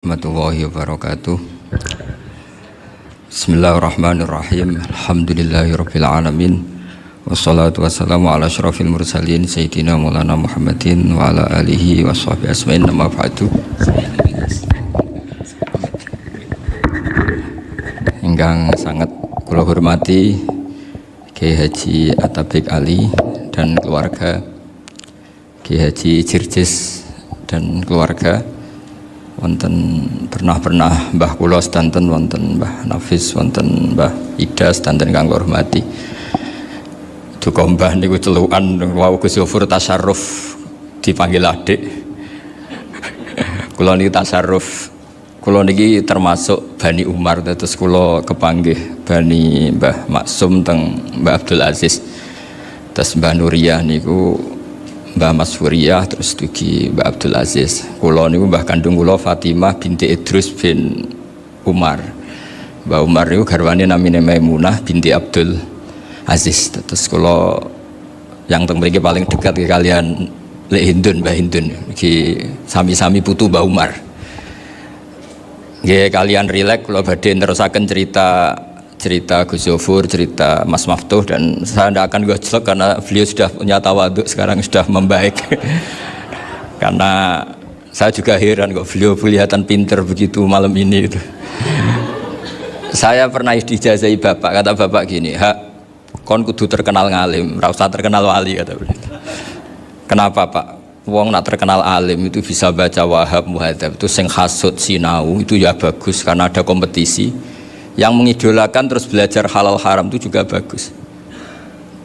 Warahmatullahi wabarakatuh. Bismillahirrahmanirrahim. Alhamdulillahirabbil alamin. Wassalatu wassalamu ala asyrafil mursalin sayyidina Maulana Muhammadin wa ala alihi washabbihi asma'in amma ba'du. Ingkang sangat kula hormati Kiai Haji Atabik Ali dan keluarga, Kiai Haji Jirjis dan keluarga, wonten pernah Mbah kula sedanten, wonten Mbah Nafis, wonten Mbah Ida sedanten kang hormati. Duka Mbah niku celukan wau Gus Yofur tasarruf dipanggil adik. Kula niki tasarruf. Kula niki termasuk Bani Umar, terus kula kepanggih Bani Mbah Maksum teng Mbah Abdul Aziz. Terus Mbah Nuriyah niku Mbah Mas Furiyah, terus dugi Mbah Abdul Aziz. Kula niku mbah kandung kula Fatimah binti Idrus bin Umar. Mbah Umar niku garwane namine Maimunah binti Abdul Aziz. Terus kula yang teng mriki paling dekat kalian Lek Hindun, Mbah Hindun. Iki sami-sami putu Mbah Umar. Nggih kalian rileks kula badhe nerusaken cerita Gus Yofur, cerita Mas Maftuh, dan saya tidak akan gojlok karena beliau sudah punya tawaduk, sekarang sudah membaik. Karena saya juga heran kok beliau kelihatan pinter begitu malam ini itu. Saya pernah dijazahi bapak, kata bapak gini, "Hak, kon kudu terkenal ngalim, ora usah terkenal wali," kata beliau. Kenapa Pak? Wong nak terkenal alim itu bisa baca Wahab, Muhadzab, itu sing hasud sinau itu ya bagus karena ada kompetisi. Yang mengidolakan terus belajar halal haram itu juga bagus.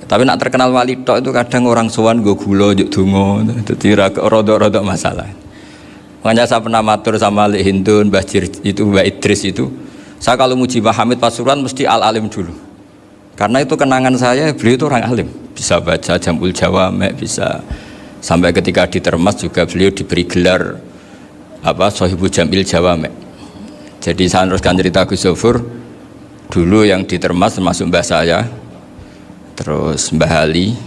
Tapi nak terkenal wali tok itu kadang orang sowan nggo gula njuk donga, dadi rodok-rodok masalah. Makanya saya pernah matur sama Lek Hindun, Mbah itu Mbah Idris itu, saya kalau muji Mbah Hamid Pasuruan mesti al-alim dulu. Karena itu kenangan saya, beliau itu orang alim, bisa baca Jamul Jawamek, bisa sampai ketika di Termas juga beliau diberi gelar Shahibul Jamil Jawamek. Jadi saya teruskan cerita Gus Yofur. Dulu yang di Termas termasuk mbah saya, terus Mbah Ali,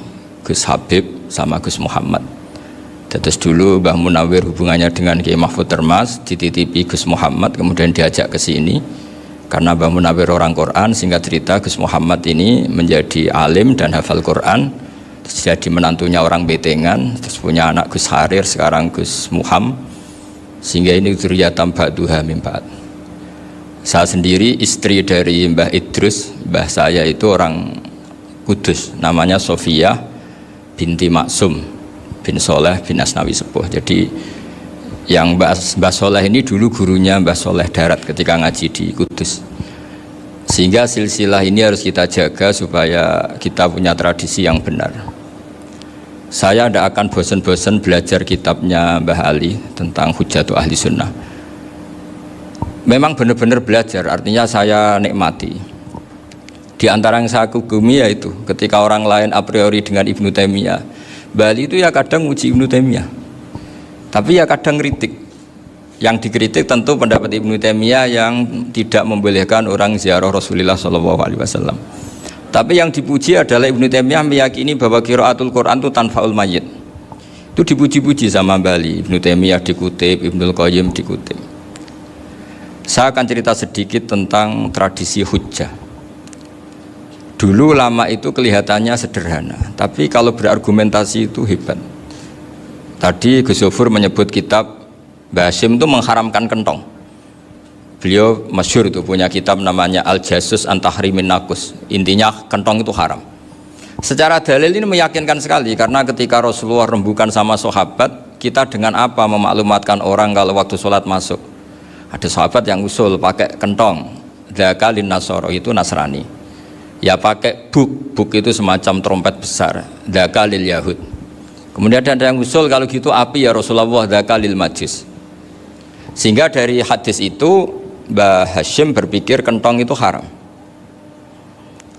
Gus Habib, sama Gus Muhammad. Terus dulu Mbah Munawir hubungannya dengan Kiai Mahfud Termas, dititipi Gus Muhammad, kemudian diajak ke sini. Karena Mbah Munawir orang Quran, singkat cerita Gus Muhammad ini menjadi alim dan hafal Quran. Terus jadi menantunya orang Betengan, terus punya anak Gus Harir, sekarang Gus Muham. Sehingga ini dzurriyyatan ba'duha min ba'd. Saya sendiri istri dari Mbah Idrus, mbah saya itu orang Kudus, namanya Sofia binti Maksum bin Soleh bin Asnawi Sepuh. Jadi yang Mbah Soleh ini dulu gurunya Mbah Soleh Darat ketika ngaji di Kudus. Sehingga silsilah ini harus kita jaga supaya kita punya tradisi yang benar. Saya tidak akan bosan-bosan belajar kitabnya Mbah Ali tentang Hujatul Ahli Sunnah. Memang benar-benar belajar, artinya saya nikmati. Di antara yang saya kagumi yaitu ketika orang lain a priori dengan Ibnu Taimiyah, Bali itu ya kadang uji Ibnu Taimiyah, tapi ya kadang kritik. Yang dikritik tentu pendapat Ibnu Taimiyah yang tidak membolehkan orang ziarah Rasulullah SAW. Tapi yang dipuji adalah Ibnu Taimiyah meyakini bahwa qiraatul Quran itu tanfaul mayyit. Itu dipuji-puji sama Bali. Ibnu Taimiyah dikutip, Ibnul Qayyim dikutip. Saya akan cerita sedikit tentang tradisi hujjah. Dulu ulama itu kelihatannya sederhana, tapi kalau berargumentasi itu hebat. Tadi Gus Yofur menyebut kitab Mbah Hasyim itu mengharamkan kentong. Beliau masyhur itu punya kitab namanya Al-Jasus an Tahrimin Nakus. Intinya kentong itu haram. Secara dalil ini meyakinkan sekali, karena ketika Rasulullah rembukan sama sahabat, kita dengan apa memaklumatkan orang kalau waktu sholat masuk? Ada sahabat yang usul pakai kentong, dzakalin nasoro itu Nasrani. Ya pakai buk itu semacam trompet besar, dzakalil Yahud. Kemudian ada yang usul kalau gitu api ya Rasulullah, dzakalil Majus. Sehingga dari hadis itu Mbah Hasyim berpikir kentong itu haram.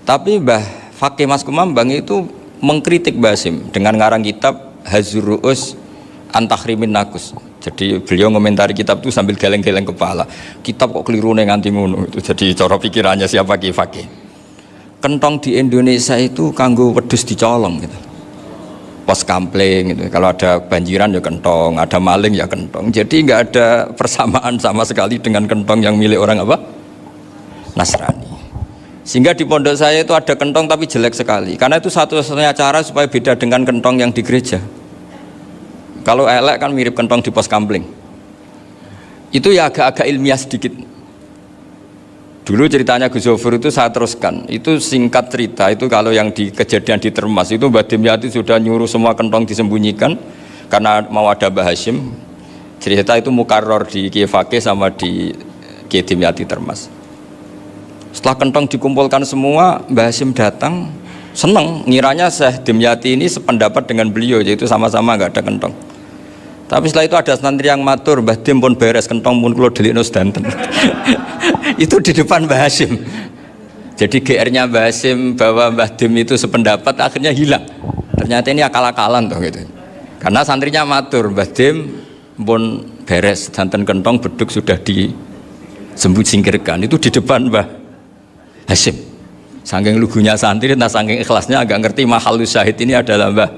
Tapi Mbah Fakih Mas Kumambang itu mengkritik Mbah Hasyim dengan ngarang kitab Hazur Ru'us an Tahrimin Nakus. Jadi beliau ngomentari kitab itu sambil geleng-geleng kepala. Kitab kok keliru nganti ngono itu. Jadi cara pikirannya siapa Ki Fakih. Kentong di Indonesia itu kanggo wedhus dicolong gitu. pos kampling gitu. Kalau ada banjiran ya kentong, ada maling ya kentong. Jadi nggak ada persamaan sama sekali dengan kentong yang milik orang apa? Nasrani. Sehingga di pondok saya itu ada kentong tapi jelek sekali. Karena itu satu-satunya cara supaya beda dengan kentong yang di gereja. Kalau elek kan mirip kentong di pos kampling. Itu ya agak-agak ilmiah sedikit. Dulu ceritanya Gus Zofur itu saya teruskan. Itu singkat cerita, itu kalau yang di kejadian di Termas itu Mbah Dimyati sudah nyuruh semua kentong disembunyikan karena mau ada Mbah Hashim. Cerita itu mukarror di Kiai Fakih sama di Kiai Dimyati Termas. Setelah kentong dikumpulkan semua, Mbah Hashim datang, seneng, ngiranya Syekh Dimyati ini sependapat dengan beliau, yaitu sama-sama nggak ada kentong. Tapi setelah itu ada santri yang matur, Mbah Dim pun beres kentong pun kulo delikno sedanten. Itu di depan Mbah Hashim. Jadi GR-nya Mbah Hashim bahwa Mbah Dim itu sependapat akhirnya hilang. Ternyata ini akal-akalan toh gitu. Karena santrinya matur, Mbah Dim pun beres sedanten kentong beduk sudah disingkirkan. Itu di depan Mbah Hashim. Saking lugunya santri, nah saking ikhlasnya agak ngerti mahalus syahid ini adalah Mbah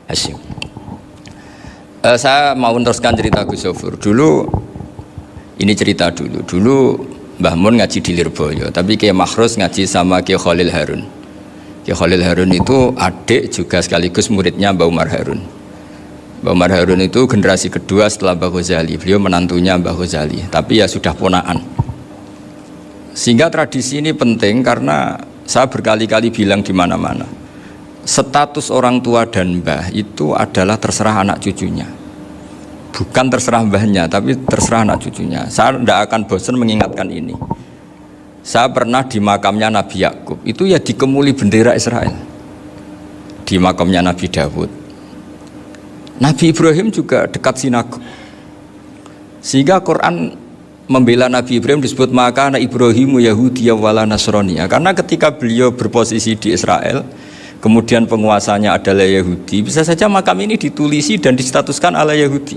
Hashim. Saya mau meneruskan cerita Gus Zofur. Dulu Mbah Mun ngaji di Lirboyo, tapi Kiai Makhrus ngaji sama Kiai Khalil Harun. Kiai Khalil Harun itu adik juga sekaligus muridnya Mbah Umar Harun. Mbah Umar Harun itu generasi kedua setelah Mbah Ghazali. Beliau menantunya Mbah Ghazali, tapi ya sudah ponaan. Sehingga tradisi ini penting karena saya berkali-kali bilang di mana-mana. Status orang tua dan mbah itu adalah terserah anak cucunya. Bukan terserah mbahnya, tapi terserah anak cucunya. Saya tidak akan bosan mengingatkan ini. Saya pernah di makamnya Nabi Yakub, itu ya dikemuli bendera Israel. Di makamnya Nabi Dawud. Nabi Ibrahim juga dekat sinagog. Sehingga Quran membela Nabi Ibrahim disebut maka anak Ibrahimu Yahudi wala Nasrani. Karena ketika beliau berposisi di Israel, kemudian penguasanya adalah Yahudi, bisa saja makam ini ditulisi dan distatuskan ala Yahudi.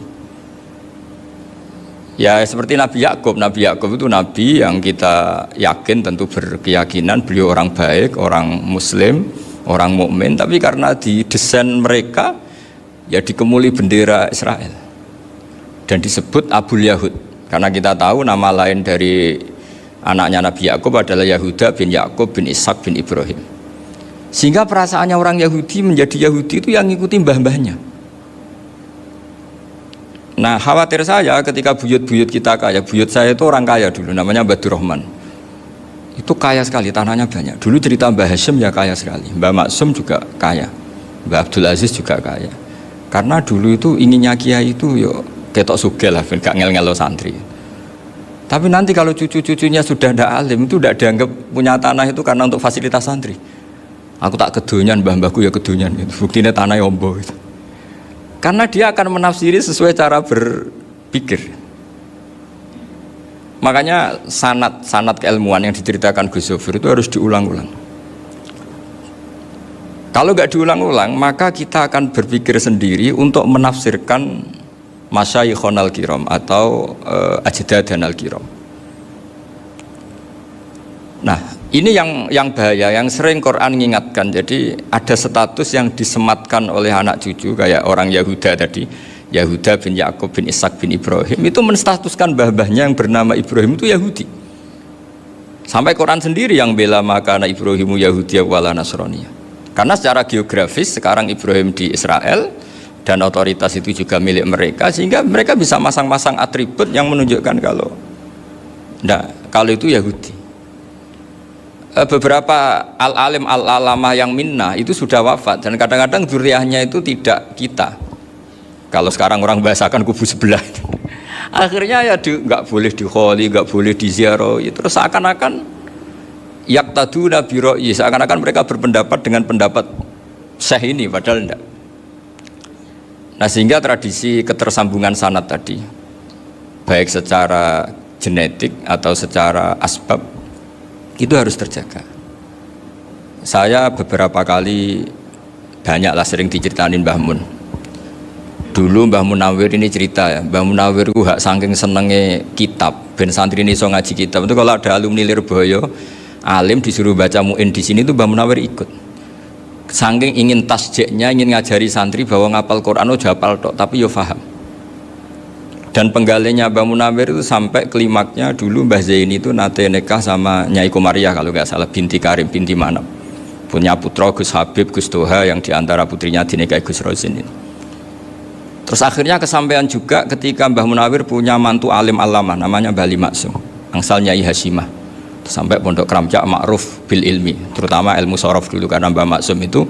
Ya seperti Nabi Yakub. Nabi Yakub itu nabi yang kita yakin, tentu berkeyakinan beliau orang baik, orang muslim, orang mukmin, tapi karena di desain mereka ya dikemuli bendera Israel dan disebut Abul Yahud. Karena kita tahu nama lain dari anaknya Nabi Yakub adalah Yahuda bin Yakub bin Ishak bin Ibrahim. Sehingga perasaannya orang Yahudi menjadi Yahudi itu yang ngikuti mbah-mbahnya. Nah khawatir saya ketika buyut-buyut kita kaya. Buyut saya itu orang kaya dulu, namanya Badur Rahman. Itu kaya sekali, tanahnya banyak. Dulu cerita Mbah Hashim ya kaya sekali. Mbah Maksum juga kaya, Mbah Abdul Aziz juga kaya. Karena dulu itu inginnya kiai itu yo ketok sugih lah, gak ngel-ngelo santri. Tapi nanti kalau cucu-cucunya sudah tidak alim, itu tidak dianggap punya tanah itu karena untuk fasilitas santri. Aku tak kedonyan, mbah-mbahku ya kedonyan gitu. Buktinya tanah yombo gitu. Karena dia akan menafsiri sesuai cara berpikir. Makanya sanad keilmuan yang diceritakan Gus Zofur itu harus diulang-ulang. Kalau nggak diulang-ulang, maka kita akan berpikir sendiri untuk menafsirkan masyayikhon al-kiram atau ajdadan al-kiram. Nah, ini yang bahaya, yang sering Quran mengingatkan. Jadi ada status yang disematkan oleh anak cucu kayak orang Yahuda tadi, Yahuda bin Yakub bin Ishak bin Ibrahim, itu menstatuskan mbah-mbahnya yang bernama Ibrahim itu Yahudi. Sampai Quran sendiri yang bela maka anak Ibrahimu Yahudi wala Nasrani. Karena secara geografis sekarang Ibrahim di Israel dan otoritas itu juga milik mereka, sehingga mereka bisa masang-masang atribut yang menunjukkan kalau itu Yahudi. Beberapa al-alim al-alamah yang minnah itu sudah wafat dan kadang-kadang dzurriyyahnya itu tidak kita. Kalau sekarang orang bahasakan kubu sebelah. Akhirnya ya nggak boleh dikholi, nggak boleh diziarah. Terus seakan-akan yaqtaduna bi ra'yi, seakan-akan mereka berpendapat dengan pendapat syekh ini, padahal enggak. Nah sehingga tradisi ketersambungan sanad tadi, baik secara genetik atau secara asbab, itu harus terjaga. Saya beberapa kali banyaklah sering diceritain Mbah Mun. Dulu Mbah Munawir ini cerita ya, Mbah Munawir itu hak saking senenge kitab, ben santri ini so ngaji kitab. Itu kalau ada alumni Lirboyo, alim disuruh baca muin di sini itu Mbah Munawir ikut. Saking ingin tasjeknya, ingin ngajari santri bahwa ngapal Quran itu hafal tok, tapi yo paham. Dan penggalinya Mbah Munawir itu sampai klimaknya dulu Mbah Zaini itu nate nikah sama Nyai Komariah kalau nggak salah, binti Karim, binti Manap. Punya putra Gus Habib, Gus Toha yang diantara putrinya dinikahi Gus Rozin ini. Terus akhirnya kesampaian juga ketika Mbah Munawir punya mantu alim alamah namanya Bali Maksum, angsal Nyai Hasyimah. Sampai Pondok Kramjak ma'ruf bil ilmi, terutama ilmu sorof dulu karena Mbah Maksum itu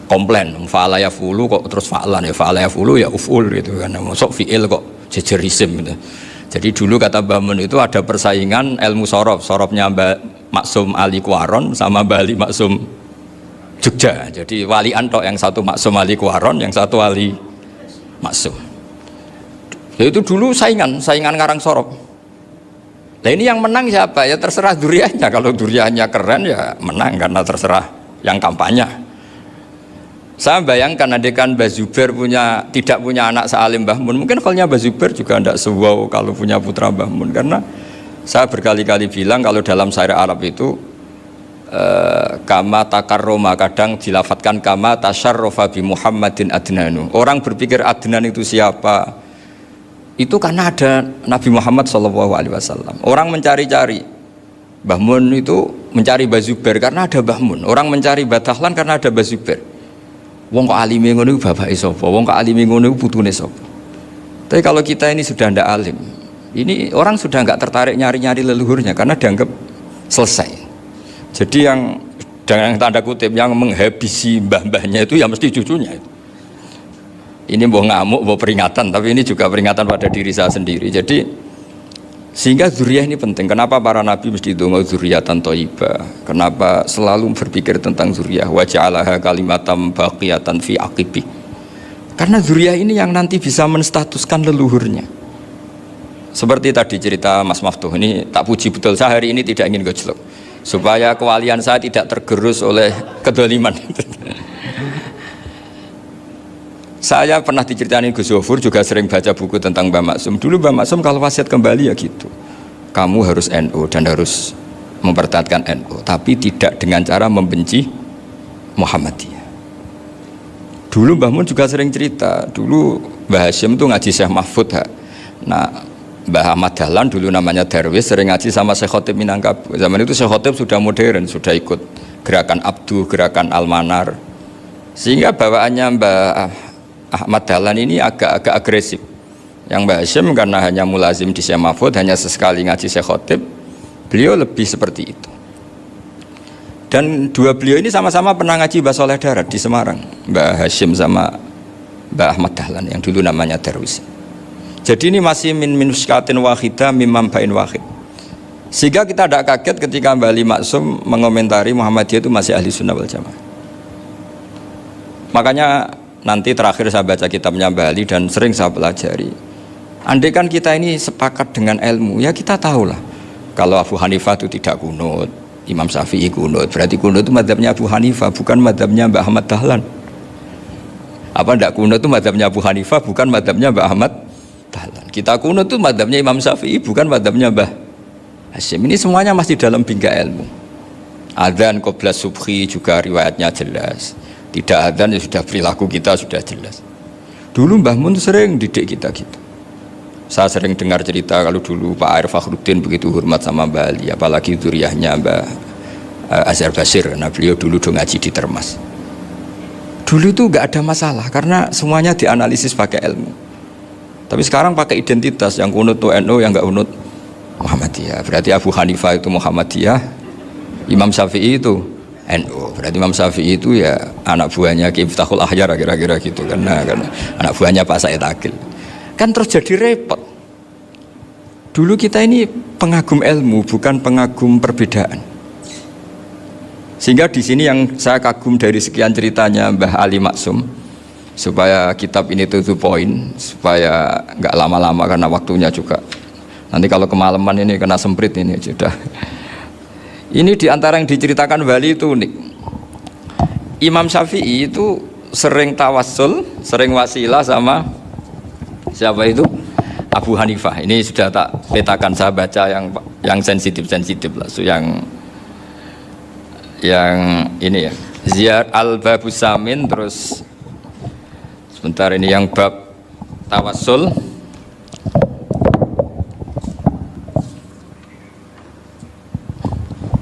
komplain, fa'ala yafulu kok terus fa'lan ya, fa'ala yafulu ya uf'ul gitu kan, masuk fi'il kok jejer isim gitu. Jadi dulu kata Mbah Mun itu ada persaingan ilmu sorof, sorofnya Mbah Maksum Ali Kuaron sama Mbah Ali Maksum Jogja. Jadi walian tok, yang satu Maksum Ali Kuaron, yang satu Ali Maksum. Ya itu dulu saingan ngarang sorof. Nah ini yang menang siapa? Ya terserah duriannya. Kalau duriannya keren ya menang karena terserah yang kampanye. Saya bayangkan adekan Mbah Zubair tidak punya anak sealim Mbah Mun, mungkin halnya Mbah Zubair juga tidak sewow kalau punya putra Mbah Mun, karena saya berkali-kali bilang kalau dalam syair Arab itu kama takarroma, kadang dilafatkan kama tasyarrofa bi Muhammadin adnanu. Orang berpikir Adnan itu siapa? Itu karena ada Nabi Muhammad SAW. Orang mencari-cari Mbah Mun itu mencari Mbah Zubair karena ada Mbah Mun. Orang mencari Mbah Dahlan karena ada Mbah Zubair. Wong kok alime ngono iku bapake sapa? Wong kok alime ngono iku putune sapa? Tapi kalau kita ini sudah ndak alim, ini orang sudah nggak tertarik nyari-nyari leluhurnya karena dianggap selesai. Jadi yang dengan tanda kutip yang menghabisi mbah-mbahnya itu ya mesti cucunya itu. Ini mau ngamuk, mau peringatan, tapi ini juga peringatan pada diri saya sendiri. Jadi sehingga zuriyah ini penting. Kenapa para nabi mesti donga zuriyatan thayyibah? Kenapa selalu berpikir tentang zuriyah? Wa ja'alaha kalimatam baqiyatan fi aqibi. Karena zuriyah ini yang nanti bisa menstatuskan leluhurnya. Seperti tadi cerita Mas Maftuh, ini tak puji betul, saya hari ini tidak ingin gojlok supaya kewalian saya tidak tergerus oleh kedoliman. Saya pernah diceritain Gus Zofur, juga sering baca buku tentang Mbah Maksum. Dulu Mbah Maksum kalau wasiat kembali ya gitu, kamu harus NU dan harus mempertahankan NU, tapi tidak dengan cara membenci Muhammadiyah. Dulu Mbah Mun juga sering cerita, dulu Mbah Hasyim itu ngaji Syekh Mahfud. Nah, Mbah Ahmad Dahlan dulu namanya Darwis sering ngaji sama Syekh Khotib Minangkabau. Zaman itu Syekh Khotib sudah modern, sudah ikut gerakan Abdu, gerakan Almanar. Sehingga bawaannya Mbah Ahmad Dahlan ini agak agresif. Yang Mbah Hasyim karena hanya mulazim di Syekh Mahfud, hanya sesekali ngaji Syekh Khotib, beliau lebih seperti itu. Dan dua beliau ini sama-sama pernah ngaji Mbah Soleh Darat di Semarang, Mbah Hasyim sama Mbah Ahmad Dahlan yang dulu namanya Darwis. Jadi ini masih min minuskatin wahidah mimam bain wahid. Sehingga kita tidak kaget ketika Mbah Ali Maksum mengomentari Muhammadiyah itu masih ahli sunnah wal jamaah. Makanya nanti terakhir saya baca kitabnya Mbah Ali dan sering saya pelajari. Andai kan kita ini sepakat dengan ilmu, ya kita tahulah kalau Abu Hanifah itu tidak kunut, Imam Syafi'i kunut, berarti kunut itu mazhabnya Abu Hanifah, bukan mazhabnya Mbah Ahmad Dahlan. Apa tidak kunut itu mazhabnya Abu Hanifah, bukan mazhabnya Mbah Ahmad Dahlan. Kita kunut itu mazhabnya Imam Syafi'i, bukan mazhabnya Mbah Hasyim. Ini semuanya masih dalam bingkai ilmu. Adzan qabla subhi juga riwayatnya jelas. Tidak adzan ya sudah perilaku kita sudah jelas. Dulu Mbah Mun sering didik kita gitu. Saya sering dengar cerita kalau dulu Pak Air Fakhruddin begitu hormat sama Mbah Ali, apalagi zuriyahnya Mbah Azhar Basir. Nah beliau dulu ngaji di Termas. Dulu itu nggak ada masalah karena semuanya dianalisis pakai ilmu. Tapi sekarang pakai identitas, yang kunut itu NU, yang nggak kunut Muhammadiyah. Berarti Abu Hanifah itu Muhammadiyah, Imam Syafi'i itu NU. Berarti Imam Syafi'i itu ya anak buahnya Ki Miftahul Ahyar kira-kira gitu karena anak buahnya Pak Said Akil. Kan terus jadi repot. Dulu kita ini pengagum ilmu, bukan pengagum perbedaan. Sehingga di sini yang saya kagum dari sekian ceritanya Mbah Ali Maksum, supaya kitab ini to the point, supaya nggak lama-lama karena waktunya juga. Nanti kalau kemalaman ini kena semprit ini sudah. Ini diantara yang diceritakan Bali itu unik. Imam Syafi'i itu sering tawassul, sering wasilah sama siapa itu? Abu Hanifah. Ini sudah tak petakan, saya baca yang sensitif lah, so yang ini ya. Ziyad al-Babus Samin, terus sebentar ini yang bab tawassul.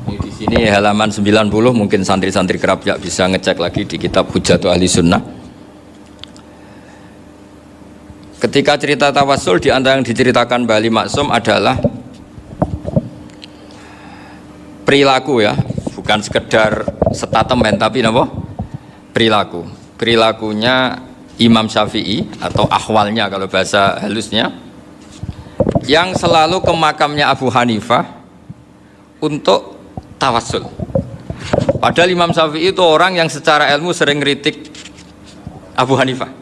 Ini di sini halaman 90, mungkin santri-santri kerapjak bisa ngecek lagi di kitab Hujjatu Ahli Sunnah. Ketika cerita tawassul, di antara yang diceritakan Mbah Ali Maksum adalah perilaku ya, bukan sekedar statement tapi apa? Perilakunya Imam Syafi'i atau ahwalnya kalau bahasa halusnya, yang selalu ke makamnya Abu Hanifah untuk tawassul. Padahal Imam Syafi'i itu orang yang secara ilmu sering kritik Abu Hanifah.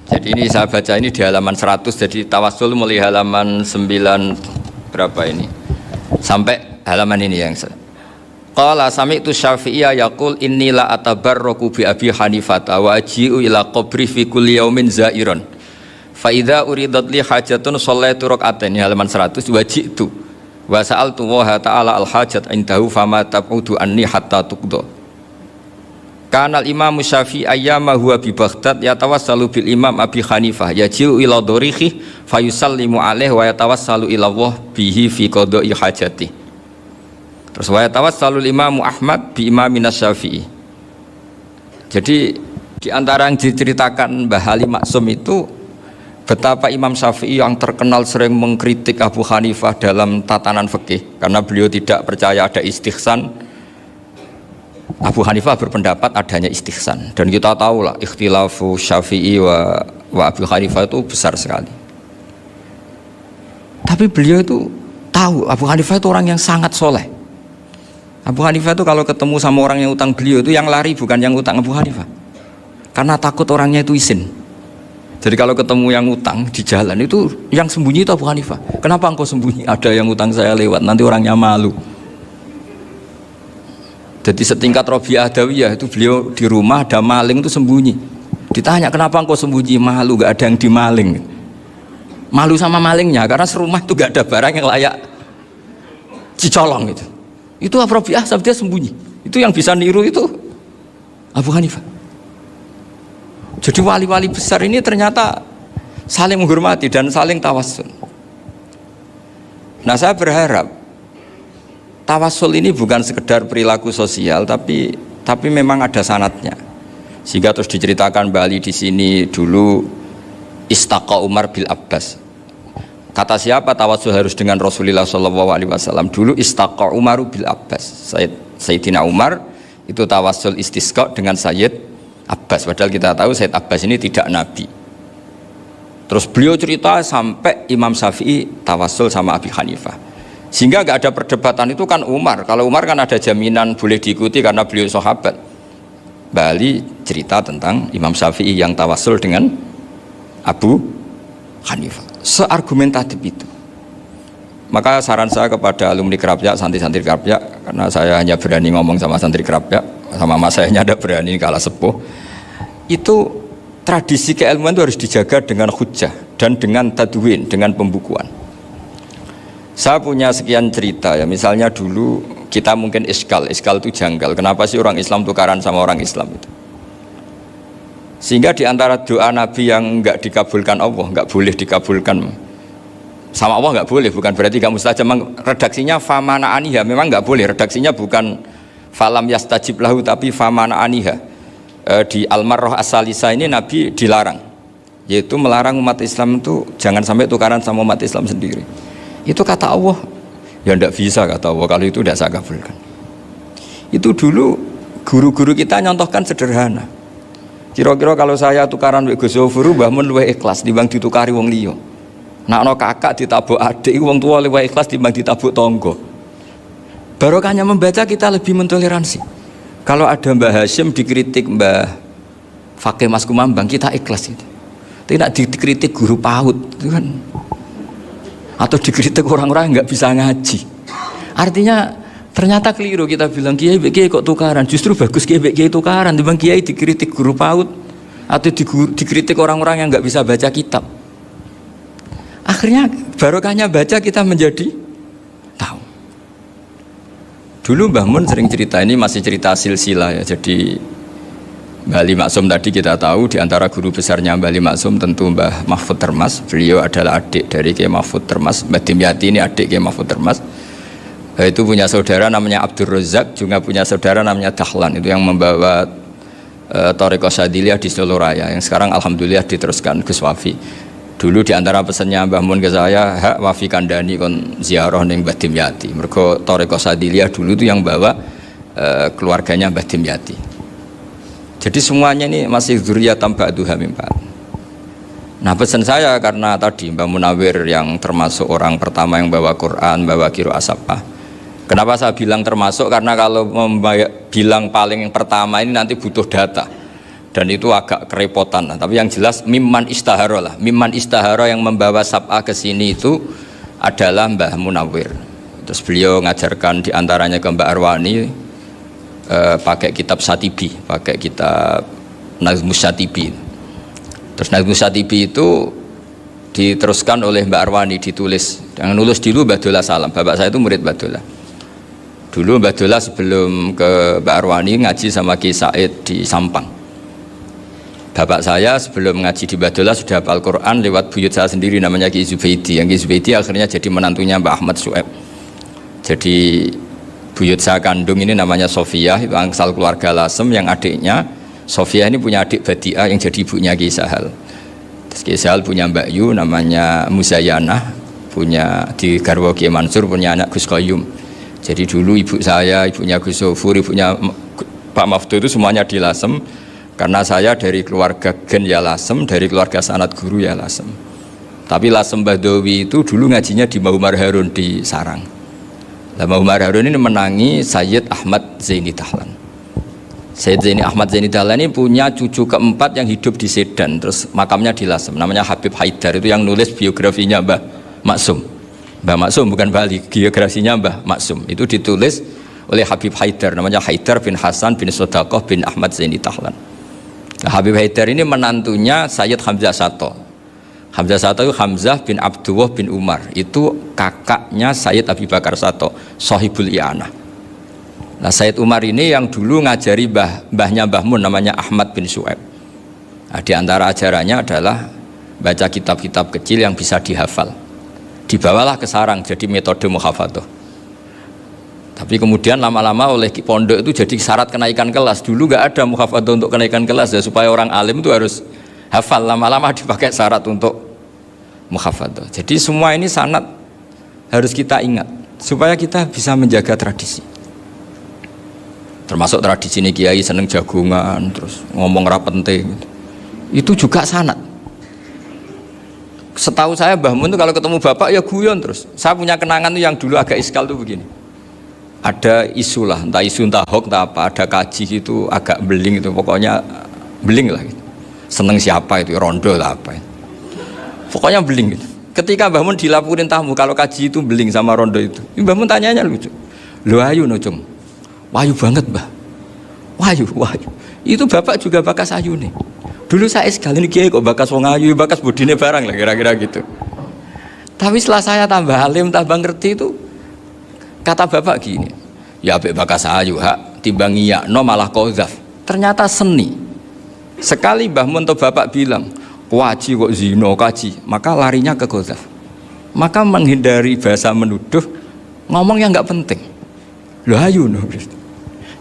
Jadi ini saya baca ini di halaman 100, jadi tawassul mulai halaman 9 berapa ini sampai halaman ini yang qala sami'tu Syafi'iyya yaqul inni la atabarraku bi Abi Hanifah wa aji'u ila qabri fi kulli yaumin za'iran fa idza uridat li hajatun shallaitu rak'atain, halaman 100, waji'tu wa sa'altu wa ta'ala al hajat indahu fama tab'udu anni hatta tuqda. Kanal Imam Syafi'i ayyama huwa bi Baghdad yatawassalu bil Imam Abi Hanifah yaji'u ila dorihi fayusallimu alaihi wa yatawassalu ila Allah bihi fi qada'i hajati. Terus wa yatawassalu Imam Ahmad bi Imamin Syafi'i. Jadi di antara yang diceritakan Mbah Ali Maksum itu betapa Imam Syafi'i yang terkenal sering mengkritik Abu Hanifah dalam tatanan fikih karena beliau tidak percaya ada istihsan. Abu Hanifah berpendapat adanya istihsan, dan kita tahu lah ikhtilafu Syafi'i wa Abu Hanifah itu besar sekali. Tapi beliau itu tahu Abu Hanifah itu orang yang sangat soleh. Abu Hanifah itu kalau ketemu sama orang yang utang beliau itu yang lari bukan yang utang Abu Hanifah, karena takut orangnya itu izin. Jadi kalau ketemu yang utang di jalan itu yang sembunyi itu Abu Hanifah. Kenapa engkau sembunyi? Ada yang utang saya lewat, nanti orangnya malu. Jadi setingkat Robi'ah Adawiyah itu beliau di rumah ada maling itu sembunyi. Ditanya kenapa engkau sembunyi? Malu, gak ada yang dimaling. Malu sama malingnya karena serumah itu gak ada barang yang layak dicolong itu. Itu Robi'ah dia sembunyi. Itu yang bisa niru itu Abu Hanifah. Jadi wali-wali besar ini ternyata saling menghormati dan saling tawassul. Nah saya berharap tawassul ini bukan sekedar perilaku sosial, tapi memang ada sanadnya. Sehingga terus diceritakan Bali di sini dulu istaqa Umar bil Abbas. Kata siapa tawassul harus dengan Rasulullah SAW? Dulu istaqa Umar bil Abbas. Sayyidina Umar itu tawassul istisqa dengan Sayyid Abbas. Padahal kita tahu Sayyid Abbas ini tidak nabi. Terus beliau cerita sampai Imam Syafi'i tawassul sama Abi Hanifah. Sehingga gak ada perdebatan itu kan Umar. Kalau Umar kan ada jaminan boleh diikuti karena beliau sahabat. Bali cerita tentang Imam Syafi'i yang tawassul dengan Abu Hanifah. Seargumentatif itu. Maka saran saya kepada alumni Kerapjak, santri-santri Kerapjak, karena saya hanya berani ngomong sama santri Kerapjak, sama mas saya ada berani kalah sepuh. Itu tradisi keilmuan itu harus dijaga dengan hujjah dan dengan tadwin, dengan pembukuan. Saya punya sekian cerita ya, misalnya dulu kita mungkin iskal itu janggal. Kenapa sih orang Islam tukaran sama orang Islam itu? Sehingga di antara doa Nabi yang enggak dikabulkan Allah, enggak boleh dikabulkan sama Allah, enggak boleh, bukan berarti enggak mustajab. Redaksinya famana aniha, memang enggak boleh. Redaksinya bukan falam yastajib lahu tapi famana aniha. Di Al-Marrah As-Salisa ini Nabi dilarang, yaitu melarang umat Islam itu jangan sampai tukaran sama umat Islam sendiri. Itu kata Allah, ya tidak bisa kata Allah, kalau itu tidak saya kabulkan. Itu dulu guru-guru kita nyontohkan sederhana. Kira-kira kalau saya tukaran wek Gus Zofuru, Mbah Mun luwih ikhlas dibanding ditukari wong liya. Nek ana kakak ditabuk adik, wong tua luwih ikhlas dibanding ditabuk tangga. Barokahnya membaca kita lebih mentoleransi. Kalau ada Mbah Hashim dikritik Mbah Fakih Mas Kumambang, kita ikhlas itu. Tapi nak dikritik guru PAUD itu kan, atau dikritik orang-orang yang nggak bisa ngaji. Artinya ternyata keliru kita bilang kiai kok tukaran. Justru bagus kiai tukaran dibanding kiai dikritik guru PAUD atau dikritik orang-orang yang nggak bisa baca kitab. Akhirnya barokahnya baca kita menjadi tahu. Dulu Mbah Mun sering cerita, ini masih cerita silsilah ya. Jadi Mbah Ali Maksum tadi kita tahu di antara guru besarnya Mbah Ali Maksum tentu Mbah Mahfud Termas. Beliau adalah adik dari Kiai Mahfud Termas. Mbah Dimyati ini adik Kiai Mahfud Termas. Itu punya saudara namanya Abdul Razak, juga punya saudara namanya Dahlan. Itu yang membawa Thariqah Syadziliyah di Solo Raya, yang sekarang alhamdulillah diteruskan Gus Wafi. Dulu di antara pesannya Mbah Mun ke saya, hak Wafi kandani kon ziarah ning Mbah Dimyati. Mergo Thariqah Syadziliyah dulu itu yang bawa keluarganya Mbah Dimyati. Jadi semuanya ini masih dzurriyyatan ba'duha min ba'd. Nah pesan saya karena tadi Mbah Munawir yang termasuk orang pertama yang bawa Quran, bawa Qiraah Sab'ah. Kenapa saya bilang termasuk? Karena kalau bilang paling yang pertama ini nanti butuh data dan itu agak kerepotan. Tapi yang jelas mimman istahara lah. Mimman istahara yang membawa Sab'ah ke sini itu adalah Mbah Munawir. Terus beliau ngajarkan diantaranya ke Mbak Arwani pakai kitab Satibi, pakai kitab Nazmus Satibi. Terus Nazmus Satibi itu diteruskan oleh Mbak Arwani, ditulis. Yang nulis dulu Mbak Dola Salam. Bapak saya itu murid Mbak Dola. Dulu Mbak Dola sebelum ke Mbak Arwani ngaji sama Ki Said di Sampang. Bapak saya sebelum ngaji di Mbak Dola sudah hafal Quran lewat buyut saya sendiri namanya Ki Zubaidi. Yang Ki Zubaidi akhirnya jadi menantunya Mbak Ahmad Su'eb. Jadi buyut saya kandung ini namanya Sofiyah, itu asal keluarga Lasem, yang adiknya Sofiyah ini punya adik Badi'ah yang jadi ibunya Ki Sahal. Terus Ki Sahal punya Mbak Yu namanya Muzayanah, punya di garwa Ki Mansur punya anak Gus Qayyum. Jadi dulu ibu saya, ibunya Gus Sofur, ibunya Pak Maftu itu semuanya di Lasem. Karena saya dari keluarga Gen ya Lasem, dari keluarga sanad guru ya Lasem. Tapi Lasem Badawi itu dulu ngajinya di Mbah Umar Harun di Sarang. Mbah Umar Harun ini menangi Sayyid Ahmad Zaini Dahlan. Sayyid Zaini Ahmad Zaini Dahlan ini punya cucu keempat yang hidup di Sedan, terus makamnya di Lasem, namanya Habib Haidar, itu yang nulis biografinya Mbah Maksum. Mbah Maksum bukan Bali, biografinya Mbah Maksum itu ditulis oleh Habib Haidar, namanya Haidar bin Hasan bin Sodaqoh bin Ahmad Zaini Dahlan. Nah, Habib Haidar ini menantunya Sayyid Hamzah Sato. Hamzah Sato itu Hamzah bin Abdullah bin Umar, itu kakaknya Sayyid Abi Bakar Sato, Sohibul I'anah. Nah Sayyid Umar ini yang dulu ngajari mbahnya Mbah Mun namanya Ahmad bin Su'eb. Nah, di antara ajarannya adalah baca kitab-kitab kecil yang bisa dihafal. Dibawalah ke sarang jadi metode muhafadzah. Tapi kemudian lama-lama oleh pondok itu jadi syarat kenaikan kelas. Dulu nggak ada muhafadzah untuk kenaikan kelas ya, supaya orang alim itu harus hafal. Lama-lama dipakai syarat untuk muhafadzah. Jadi semua ini sanad harus kita ingat supaya kita bisa menjaga tradisi. Termasuk tradisi ini kiai seneng jagungan, terus ngomong rapat penting. Itu juga sanad. Setahu saya Mbah Mun itu kalau ketemu bapak ya guyon terus. Saya punya kenangan tuh yang dulu agak iskal tuh begini. Ada isu lah, entah isu entah hoax entah apa, ada kaji itu agak beling itu, pokoknya beling lah gitu. Seneng siapa itu, rondo lah apa. Pokoknya beling gitu. Ketika Mbah Mun dilaporin tamu kalau kaji itu beling sama rondo itu. Mbah Mun tanyanya lucu. Lho ayu no cung. Wahyu banget Mbah. Wahyu. Itu bapak juga bakas ayu nih. Dulu saya sekali ini kiai kok bakas wong ayu, bakas budine barang lah kira-kira gitu. Tapi setelah saya tambah alim, tambah ngerti itu, kata bapak gini, ya abek bakas ayu hak timbang iyakno malah qadzaf. Ternyata seni. Sekali Mbah Mun atau bapak bilang, "Kaji kok zina kaji," maka larinya ke qadzaf. Maka menghindari bahasa menuduh, ngomong yang enggak penting. Lho ayu no.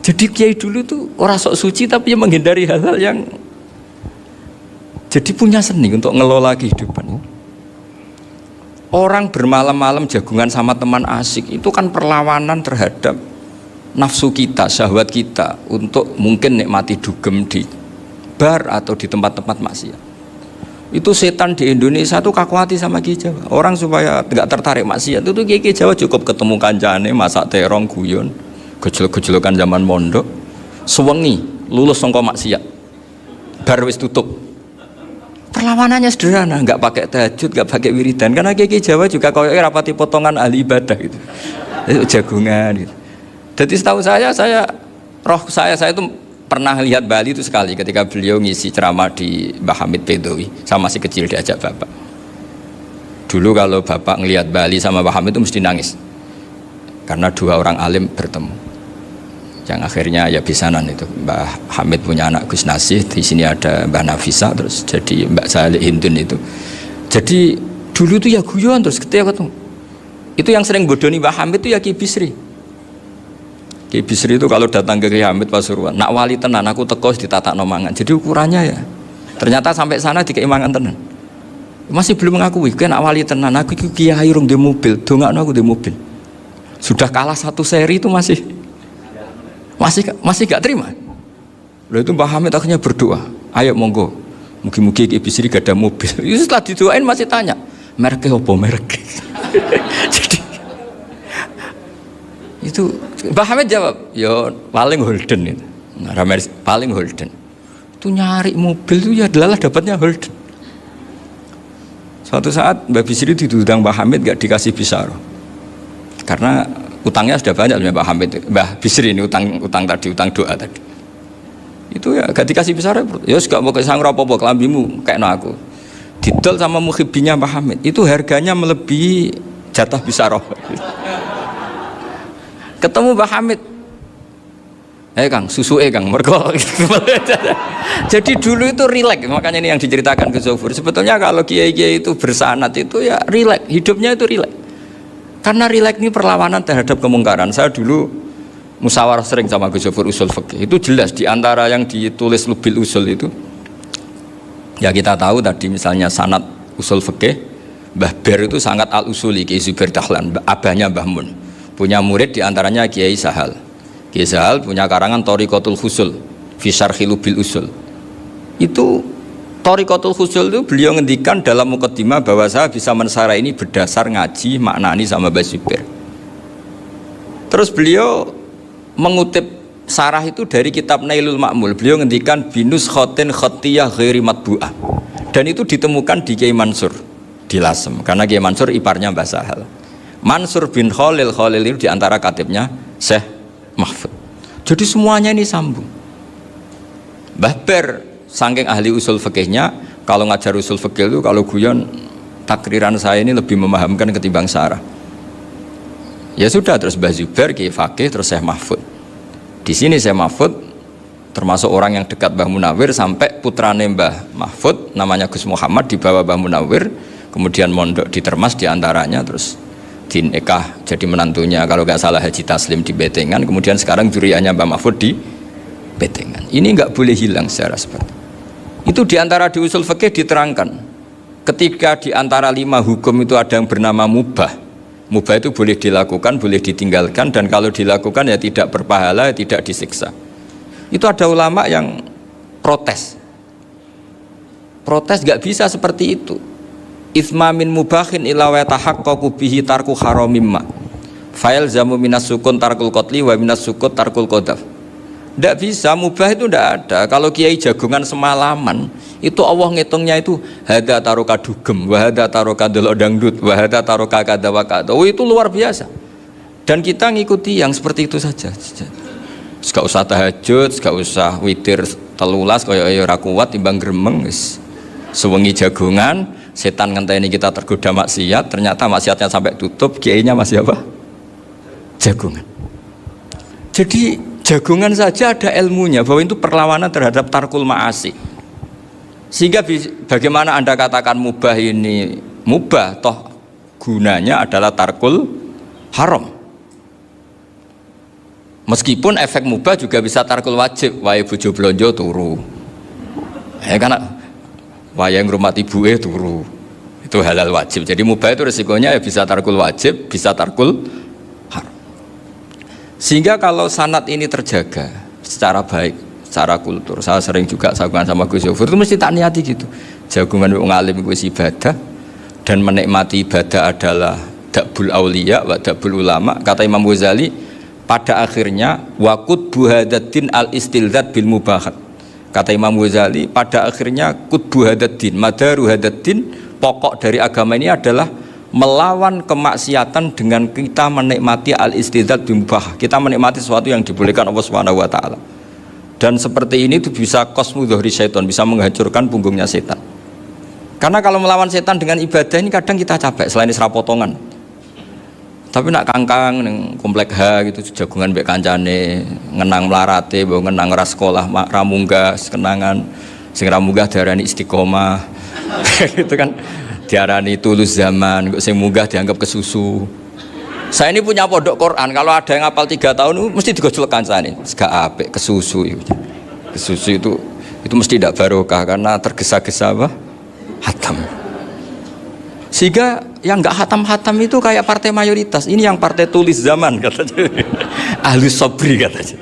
Jadi kiai dulu tuh orang sok suci tapi menghindari hal-hal yang jadi punya seni untuk ngelola kehidupan. Orang bermalam-malam jagungan sama teman asik itu kan perlawanan terhadap nafsu kita, syahwat kita untuk mungkin nikmati dugem di bar atau di tempat-tempat maksiat. Itu setan di Indonesia tuh kakuati sama Ki Jawa. Orang supaya tidak tertarik maksiat itu Ki Jawa cukup ketemu kancane masak terong guyon, gejolok-gejolokan zaman mondok, sewengi lulus sangka maksiat. Bar wis tutup. Perlawanannya sederhana, nggak pakai tahajud, nggak pakai wiridan, karena Ki Jawa juga koyoknya rapati potongan ahli ibadah gitu, itu jagungan gitu. Jadi setahu saya itu pernah lihat Bali itu sekali ketika beliau ngisi ceramah di Mbah Hamid Bedowi, saya masih kecil diajak bapak. Dulu kalau bapak ngelihat Bali sama Mbah Hamid itu mesti nangis, karena dua orang alim bertemu. yang akhirnya ya pisanan itu. Mbah Hamid punya anak Gus Nasih, di sini ada Mbah Nafisa, terus jadi Mbak Salih Hindun itu. Jadi dulu itu ya guyon terus ketika ketemu. Itu yang sering bodoni Mbah Hamid itu ya Ki Bisri. Ki Bisri itu kalau datang ke Ki Hamid Pasuruan, nak wali tenan aku teko ditatakno mangan. Jadi ukurannya ya. Ternyata sampai sana dikei mangan tenan. Masih belum mengakui, kan nak wali tenan aku iki kiai rung di mobil, dongakno aku di mobil. Sudah kalah satu seri itu masih gak terima. Lalu itu Mbah Hamid akhirnya berdoa, ayo monggo, mugi-mugi Ki Bisri gak ada mobil. Itu setelah didoain masih tanya, mereknya apa merek? Jadi itu Mbah Hamid jawab, ya paling Holden itu. Nah, paling Holden. Itu nyari mobil itu ya adalah dapatnya Holden. Suatu saat Mbah Bisri ditudang Mbah Hamid gak dikasih bisaro. Karena utangnya sudah banyak Mbah Hamid, Mbah Bisri ini utang tadi, utang doa tadi. Itu ya gak dikasih bisaro. Ya gak mau kesang apa-apa kelambimu kayak aku. Didol sama muhibbinya Mbah Hamid. Itu harganya melebihi jatah bisaro. Ketemu Mbah Hamid, Kang, susu Kang, mergo. Jadi dulu itu rileks, makanya ini yang diceritakan ke Zofur. Sebetulnya kalau kiai-kiai itu bersanat itu ya rileks, hidupnya itu rileks. Karena rileks ini perlawanan terhadap kemungkaran. Saya dulu musyawarah sering sama Gus Zofur usul fikih. Itu jelas di antara yang ditulis Lubil Usul itu. Ya kita tahu tadi misalnya sanad usul fikih, Mbah Ber itu sangat al-usuli, Kiai Zubair Dahlan, abahnya Mbah Mun. Punya murid diantaranya Kiai Sahal. Kiai Sahal punya karangan Thariqatul Husul fi Syarhi Lubil Usul. Itu Thariqatul Husul itu beliau ngendikan dalam mukaddimah bahwa saya bisa mensarah ini berdasar ngaji maknani sama Mbah Zubair. Terus beliau mengutip sarah itu dari kitab Nailul Ma'mul. Beliau ngendikan binus khotin khotiyah ghairi matbu'ah. Dan itu ditemukan di Kiai Mansur di Lasem. Karena Kiai Mansur iparnya Mbah Sahal. Mansur bin Khalil itu diantara katibnya Syekh Mahfud. Jadi semuanya ini sambung. Mbah Ber saking ahli usul fikihnya, kalau ngajar usul fikih itu kalau guyon takriran saya ini lebih memahamkan ketimbang sarah. Ya sudah, terus Mbah Zubair Kiai Fakih, terus Syekh Mahfud. Di sini Syekh Mahfud termasuk orang yang dekat Mbah Munawir, sampai putrane Mbah Mahfud namanya Gus Muhammad dibawa Mbah Munawir, kemudian mondok di Termas diantaranya, terus dinikah jadi menantunya kalau nggak salah Haji Taslim di Betengan, kemudian sekarang juriannya Mbah Mahfud di Betengan. Ini nggak boleh hilang secara seperti itu. Diantara di usul fikih diterangkan, ketika diantara 5 hukum itu ada yang bernama mubah. Mubah itu boleh dilakukan, boleh ditinggalkan, dan kalau dilakukan ya tidak berpahala, tidak disiksa. Itu ada ulama yang protes nggak bisa seperti itu. Itsma min mubahin ila wa tahaqqaqu bihi tarku haramimma fa'il zamu minas sukun tarkul qatli wa minas sukut tarkul qadaf. Tidak bisa, mubah itu tidak ada. Kalau kiai jagongan semalaman itu Allah ngitungnya itu hada taroka dugem, wahada taroka delok dangdut, wahada taroka kada wa kada. Oh, itu luar biasa. Dan kita ngikuti yang seperti itu saja. Gak usah tahajud, gak usah witir telulas kaya ora kuat timbang gremeng wis. Sewengi jagongan, setan ngenteni kita tergoda maksiat, ternyata maksiatnya sampai tutup, kiainya masih apa? Jagongan. Jadi jagongan saja ada ilmunya bahwa itu perlawanan terhadap tarkul ma'asi. Sehingga bagaimana Anda katakan mubah ini mubah, toh gunanya adalah tarkul haram. Meskipun efek mubah juga bisa tarkul wajib, wae bojo blonjo turu. Karena wae ngrumati ibuke turu. Itu halal wajib. Jadi mubah itu resikonya ya bisa tarkul wajib, bisa tarkul haram. Sehingga kalau sanad ini terjaga secara baik, secara kultur, saya sering juga saguan sama Gus Zofur itu mesti tak niati gitu. Jagungan wong alim kuwi ibadah, dan menikmati ibadah adalah dakbul auliya wa dakbul ulama. Kata Imam Ghazali, pada akhirnya waqud buhadatin al istilzat bil mubahat. Kata Imam Ghazali, pada akhirnya qutbu hadatin, madaru hadatin, pokok dari agama ini adalah melawan kemaksiatan dengan kita menikmati al-istidzat bimubah. Kita menikmati sesuatu yang dibolehkan Allah Subhanahu wa taala. Dan seperti ini itu bisa qasmu dhuhri syaitan, bisa menghancurkan punggungnya setan. Karena kalau melawan setan dengan ibadah ini kadang kita capek selain isra potongan. Tapi nak kangkang neng komplek H gitu jagungan mbek kancane, ngenang melarate, mbok ngenang ora sekolah, ramunggah kenangan sing ramunggah diarani istiqomah. Gitu kan diarani tulus zaman, kok sing munggah dianggap kesusu. Saya ini punya pondok Quran, kalau ada yang hafal 3 tahun mesti digojlok kancane. Gak apik kesusu itu. Kesusu itu mesti tidak barokah karena tergesa-gesa apa? Hatam. Sehingga yang nggak hatam-hatam itu kayak partai mayoritas. Ini yang partai tulis zaman katanya. Ahli sobri katanya.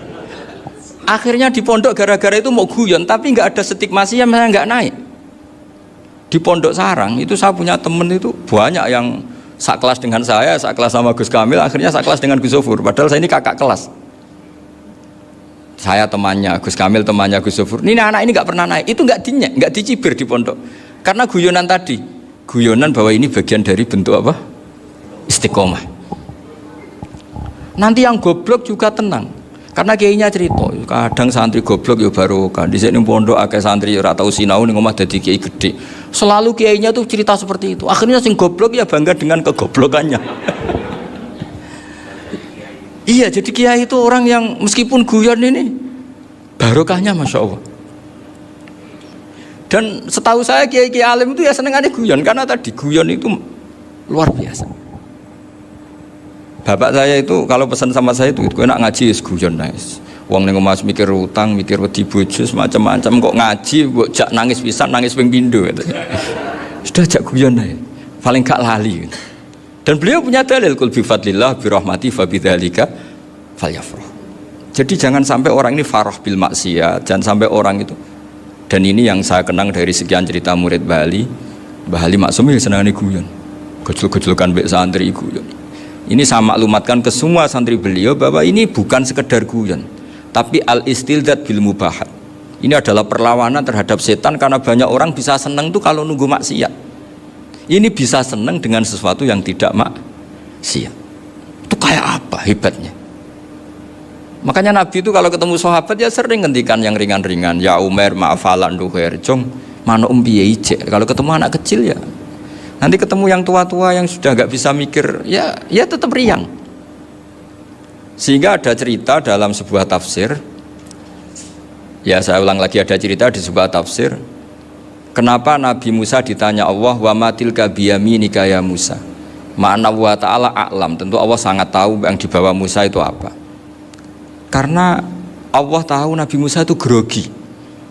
Akhirnya di pondok gara-gara itu mau guyon, tapi nggak ada stigmasi yang nggak naik. Di pondok sarang itu saya punya temen itu banyak yang sekelas dengan saya, sekelas sama Gus Kamil, akhirnya sekelas dengan Gus Sofur. Padahal saya ini kakak kelas. Saya temannya Gus Kamil, temannya Gus Sofur. Ini anak ini nggak pernah naik. Itu nggak dinyek, nggak dicibir di pondok. Karena guyonan tadi. Guyonan bahwa ini bagian dari bentuk apa? Istiqomah. Nanti yang goblok juga tenang. Karena kiainya cerita, kadang santri goblok ya barokah. Di sini pondok akeh santri ora tau sinau ning omah dadi kiai gede. Selalu kiainya tuh cerita seperti itu. Akhirnya sing goblok ya bangga dengan kegoblokannya. Iya, jadi kiai itu orang yang meskipun guyon ini barokahnya Masya Allah. Dan setahu saya kiai-kiai alim itu ya senengannya guyon, karena tadi guyon itu luar biasa. Bapak saya itu kalau pesan sama saya itu enak ngaji is guyon nice. Wong ning omah mikir utang, mikir wedi bojo macam-macam, kok ngaji mbok jak nangis pisan, nangis ping pindho gitu. Sudah jak guyon ae. Paling gak lali. Gitu. Dan beliau punya dalil kul bi fadlillah bi rahmati fa bidzalika falyafrah. Jadi jangan sampai orang ini farah bil maksiat, jangan sampai orang itu. Dan ini yang saya kenang dari sekian cerita murid Mbah Ali Maksum ya senangane guyon. Gojlok-gojlokan mbek santri guyon. Ini saya maklumatkan ke semua santri beliau bahwa ini bukan sekedar guyon, tapi al-istildzat bil mubahat. Ini adalah perlawanan terhadap setan karena banyak orang bisa senang tuh kalau nunggu maksiat. Ini bisa senang dengan sesuatu yang tidak maksiat. Itu kayak apa hebatnya? Makanya Nabi itu kalau ketemu sahabat ya sering ngendikan yang ringan-ringan. Ya Umar ma'afalan duher jong mano piye ijek. Kalau ketemu anak kecil ya. Nanti ketemu yang tua-tua yang sudah nggak bisa mikir ya tetap riang. Sehingga ada cerita dalam sebuah tafsir. Ya saya ulang lagi, ada cerita di sebuah tafsir. Kenapa Nabi Musa ditanya Allah wa matilka biyaminika ya Musa? Ma'ana wa ta'ala a'lam. Tentu Allah sangat tahu yang di bawah Musa itu apa. Karena Allah tahu Nabi Musa itu grogi.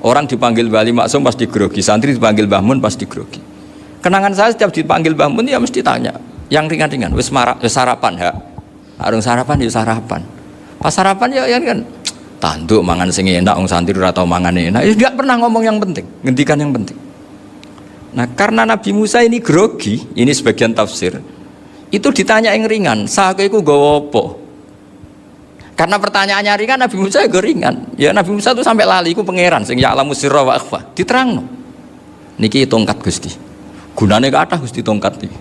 Orang dipanggil Wali Maksum pasti grogi, santri dipanggil Mbah Mun pasti grogi. Kenangan saya setiap dipanggil Mbah Mun ya mesti tanya yang ringan-ringan, wis sarapan ha. Arung sarapan ya sarapan. Pas sarapan ya kan tanduk mangan sing enak, wong santri ora tau mangan enak. Ya enggak pernah ngomong yang penting, ngendikan yang penting. Nah, karena Nabi Musa ini grogi, ini sebagian tafsir. Itu ditanya yang ringan, "Sakowe iku nggawa apa?" Karena pertanyaannya ringan, Nabi Musa juga ringan. Ya Nabi Musa itu sampai lali, itu pangeran sing ya'lamu sirra wa akhfa. Diterangno. Niki tongkat Gusti. Gunane kathah Gusti tongkat iki.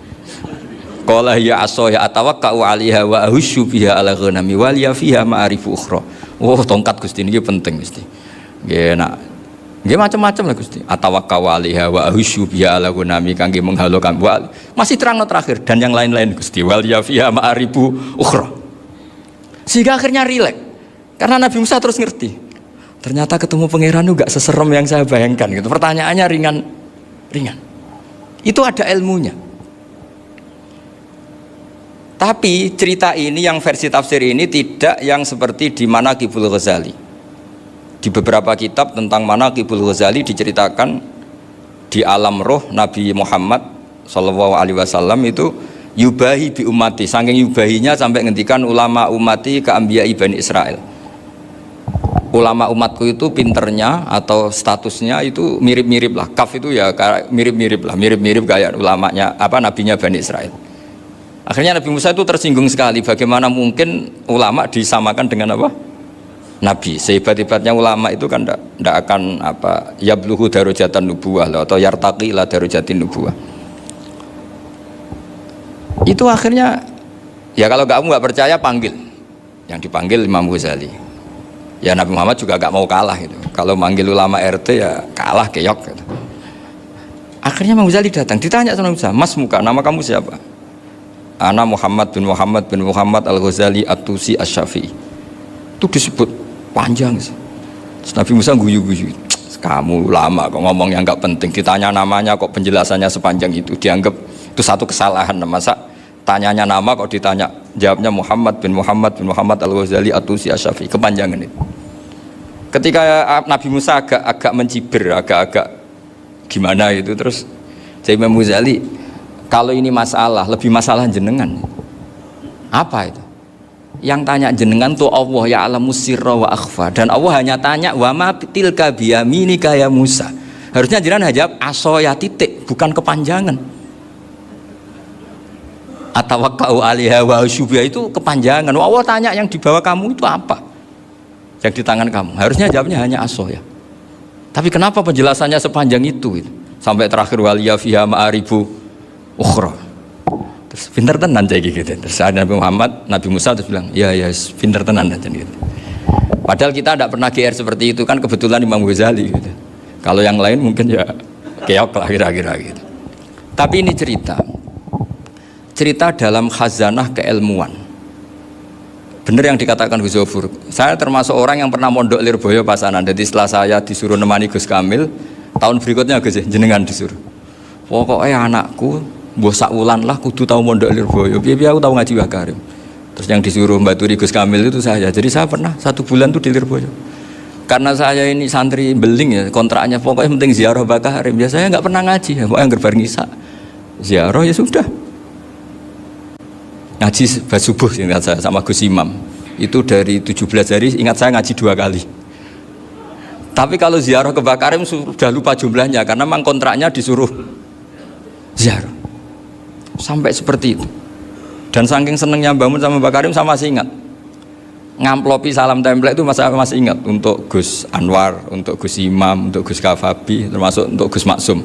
Qala ya aso ya atawakkau 'alaiha wa ahusyu biha 'ala ghanami wal ya fiha ma'arifu ukhra. Oh, tongkat Gusti niki penting Gusti. Nggih nak. Nggih macam-macam lah Gusti. Atawakkau 'alaiha wa ahusyu biha 'ala ghanami kangge menghalokan. Masih terangno terakhir dan yang lain-lain Gusti. Wal ya fiha ma'arifu ukhra. Sehingga akhirnya rileks karena Nabi Musa terus ngerti ternyata ketemu pangeran itu gak seserem yang saya bayangkan gitu. Pertanyaannya ringan itu ada ilmunya. Tapi cerita ini yang versi tafsir ini tidak yang seperti di Manaqibul Ghazali. Di beberapa kitab tentang Manaqibul Ghazali diceritakan di alam roh Nabi Muhammad SAW itu yubahi bi ummati, saking yubahinya sampai ngendikan ulama ummati ke anbiya'i Bani Israel. Ulama umatku itu pinternya atau statusnya itu mirip-mirip lah. Kaf itu ya mirip-mirip kayak ulamanya nabinya Bani Israel. Akhirnya Nabi Musa itu tersinggung sekali, bagaimana mungkin ulama disamakan dengan apa? Nabi. Sehebat-hebatnya ulama itu kan tidak akan yabluhu darajatan nubuwah atau yartaqi ila darajatin nubuwah. Itu akhirnya ya kalau kamu nggak percaya panggil, yang dipanggil Imam Ghazali. Ya Nabi Muhammad juga nggak mau kalah gitu. Kalau manggil ulama RT ya kalah keok gitu. Akhirnya Imam Ghazali datang, ditanya sama Musa, "Mas muka, nama kamu siapa?" Ana Muhammad bin Muhammad Al-Ghazali At-Tusi Asy-Syafi'i. Itu disebut panjang sih. Nabi Musa guyu-guyu. Kamu lama kok ngomong yang nggak penting, ditanya namanya kok penjelasannya sepanjang itu, dianggap itu satu kesalahan. Masa tanyanya nama kok ditanya jawabnya Muhammad bin Muhammad Al-Ghazali At-Tusi Asy-Syafi'i, kepanjangan itu. Ketika Nabi Musa agak mencibir, agak gimana itu, terus Imam Ghazali, kalau ini masalah, lebih masalah jenengan. Apa itu? Yang tanya jenengan tuh Allah ya alamu sirra wa akhfa, dan Allah hanya tanya wa ma tilka biyaminika ya Musa. Harusnya jenengan jawab asoya titik, bukan kepanjangan. Atawakkau alaiha wa syubya itu kepanjangan. Allah tanya yang di bawah kamu itu apa? Yang di tangan kamu. Harusnya jawabnya hanya asoya. Tapi kenapa penjelasannya sepanjang itu? Sampai terakhir waliya fiha ma'aribu ukhra. Terus pinter tenan kayak gitu. Terus Nabi Musa terus bilang, ya pinter tenan aja gitu. Padahal kita tidak pernah GR seperti itu, kan kebetulan Imam Ghazali gitu. Kalau yang lain mungkin ya keok lah kira-kira gitu. Tapi ini cerita dalam khazanah keilmuan. Benar yang dikatakan Gus Zofur. Saya termasuk orang yang pernah mondok Lirboyo Pasanan. Jadi setelah saya disuruh nemani Gus Kamil, tahun berikutnya Gus jenengan disuruh. Pokoknya anakku mbah sak wulan lah kudu tahu mondok Lirboyo. Piye-piye aku tahu ngaji Mbah Karim. Terus yang disuruh mbaturi Gus Kamil itu saya. Jadi saya pernah 1 bulan tuh di Lirboyo. Karena saya ini santri beling ya, kontraknya pokoknya penting ziarah Mbah Karim. Ya saya nggak pernah ngaji, ya pokoknya gerbar ngisa. Ziarah ya sudah. Ngaji subuh ingat saya sama Gus Imam. Itu dari 17 hari ingat saya ngaji 2 kali. Tapi kalau ziarah ke Mbah Karim sudah lupa jumlahnya karena memang kontraknya disuruh ziarah. Sampai seperti itu. Dan saking senengnya bangun sama Mbah Karim saya masih ingat. Ngamplopi salam template itu masih ingat untuk Gus Anwar, untuk Gus Imam, untuk Gus Kafabi, termasuk untuk Gus Maksum.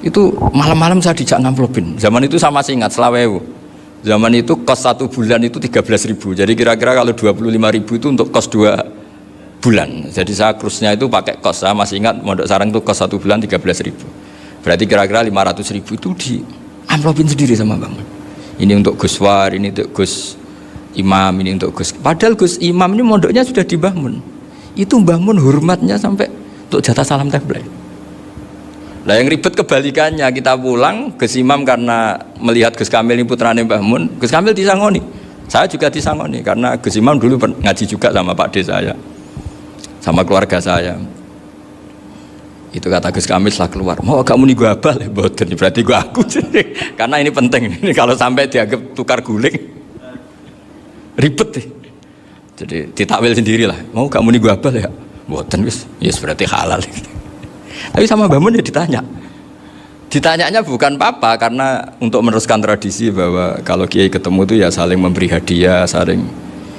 Itu malam-malam saya dijak ngamplopin. Zaman itu saya masih ingat selawewu. Zaman itu kos 1 bulan itu 13.000. Jadi kira-kira kalau 25.000 itu untuk kos 2 bulan. Jadi saya krusnya itu pakai kos. Saya masih ingat Mondok Sarang itu kos 1 bulan 13.000. Berarti kira-kira 500.000 itu di amplopin sendiri sama Bang. Ini untuk Gus War, ini untuk Gus Imam, ini untuk Gus. Padahal Gus Imam ini mondoknya sudah di Mbah Mun. Itu Mbah Mun hormatnya sampai untuk jatah salam template. Nah yang ribet kebalikannya, kita pulang Gus Imam karena melihat Gus Kamil ini putrane Mbah Mun, Gus Kamil disangoni. Saya juga disangoni karena Gus Imam dulu ngaji juga sama Pak D saya, sama keluarga saya. Itu kata Gus Kamil setelah keluar, mau kamu nih gue abal ya, boten berarti gue aku. Karena ini penting, ini kalau sampai dianggap tukar guling, ribet deh. Jadi ditakwil sendiri lah, mau kamu nih gue abal ya, boten wis, yes berarti halal. Tapi sama Mbah Mun ya ditanyanya bukan apa karena untuk meneruskan tradisi bahwa kalau kiai ketemu itu ya saling memberi hadiah, saling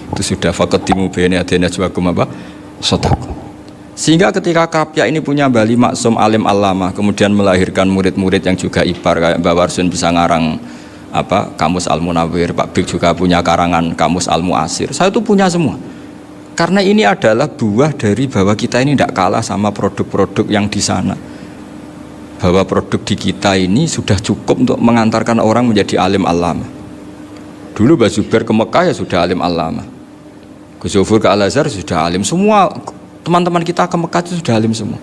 itu sudah faqaddimu baina adena juakum apa sodaku. Sehingga ketika Krapyak ini punya Bali Maksum alim alama, kemudian melahirkan murid-murid yang juga ibar kayak Mbak Warsun bisa ngarang apa Kamus Al-Munawwir, Pak Bik juga punya karangan Kamus Al-Muasir. Saya itu punya semua. Karena ini adalah buah dari bahwa kita ini tidak kalah sama produk-produk yang di sana. Bahwa produk di kita ini sudah cukup untuk mengantarkan orang menjadi alim alama. Dulu Mbah Zubair ke Mekah ya sudah alim alama. Gus Zofur ke Al-Azhar sudah alim. Semua teman-teman kita ke Mekah itu sudah alim semua.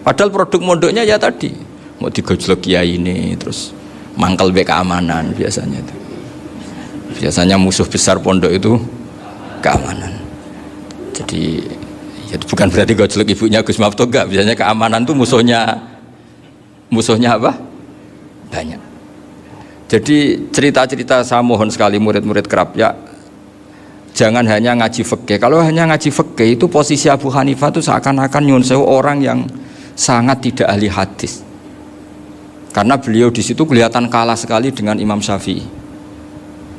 Padahal produk mondoknya ya tadi mau digojlok kiai ini, terus mangkel be keamanan biasanya itu. Biasanya musuh besar pondok itu keamanan. Jadi ya bukan berarti gojlok ibunya Gus Maftuh, enggak. Biasanya keamanan tuh musuhnya apa? Banyak. Jadi cerita-cerita saya mohon sekali murid-murid Krapyak jangan hanya ngaji fikih. Kalau hanya ngaji fikih itu posisi Abu Hanifah itu seakan-akan nyun sewu orang yang sangat tidak ahli hadis. Karena beliau di situ kelihatan kalah sekali dengan Imam Syafi'i.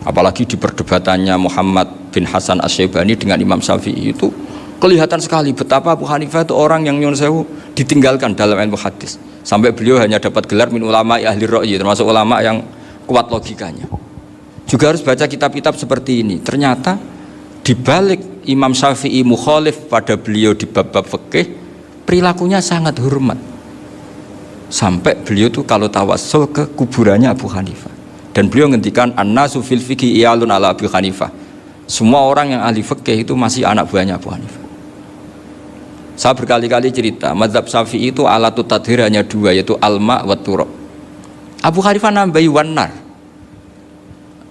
Apalagi di perdebatannya Muhammad bin Hasan Asy-Syaibani dengan Imam Syafi'i itu kelihatan sekali betapa Abu Hanifah itu orang yang nyun sewu ditinggalkan dalam ilmu hadis. Sampai beliau hanya dapat gelar min ulama ahli ra'yi, termasuk ulama yang kuat logikanya. Juga harus baca kitab-kitab seperti ini. Ternyata di balik Imam Syafi'i mukhalif pada beliau di bab-bab fikih, perilakunya sangat hormat. Sampai beliau tuh kalau tawassul ke kuburannya Abu Hanifah. Dan beliau ngendikan an-nasu fil fiqhi iyalun ala Abu Hanifah. Semua orang yang ahli fikih itu masih anak buahnya Abu Hanifah. Saya berkali-kali cerita, mazhab Syafi'i itu alatut tadhir hanya dua, yaitu al-ma' wa turab. Abu Hanifah nambahi wanar.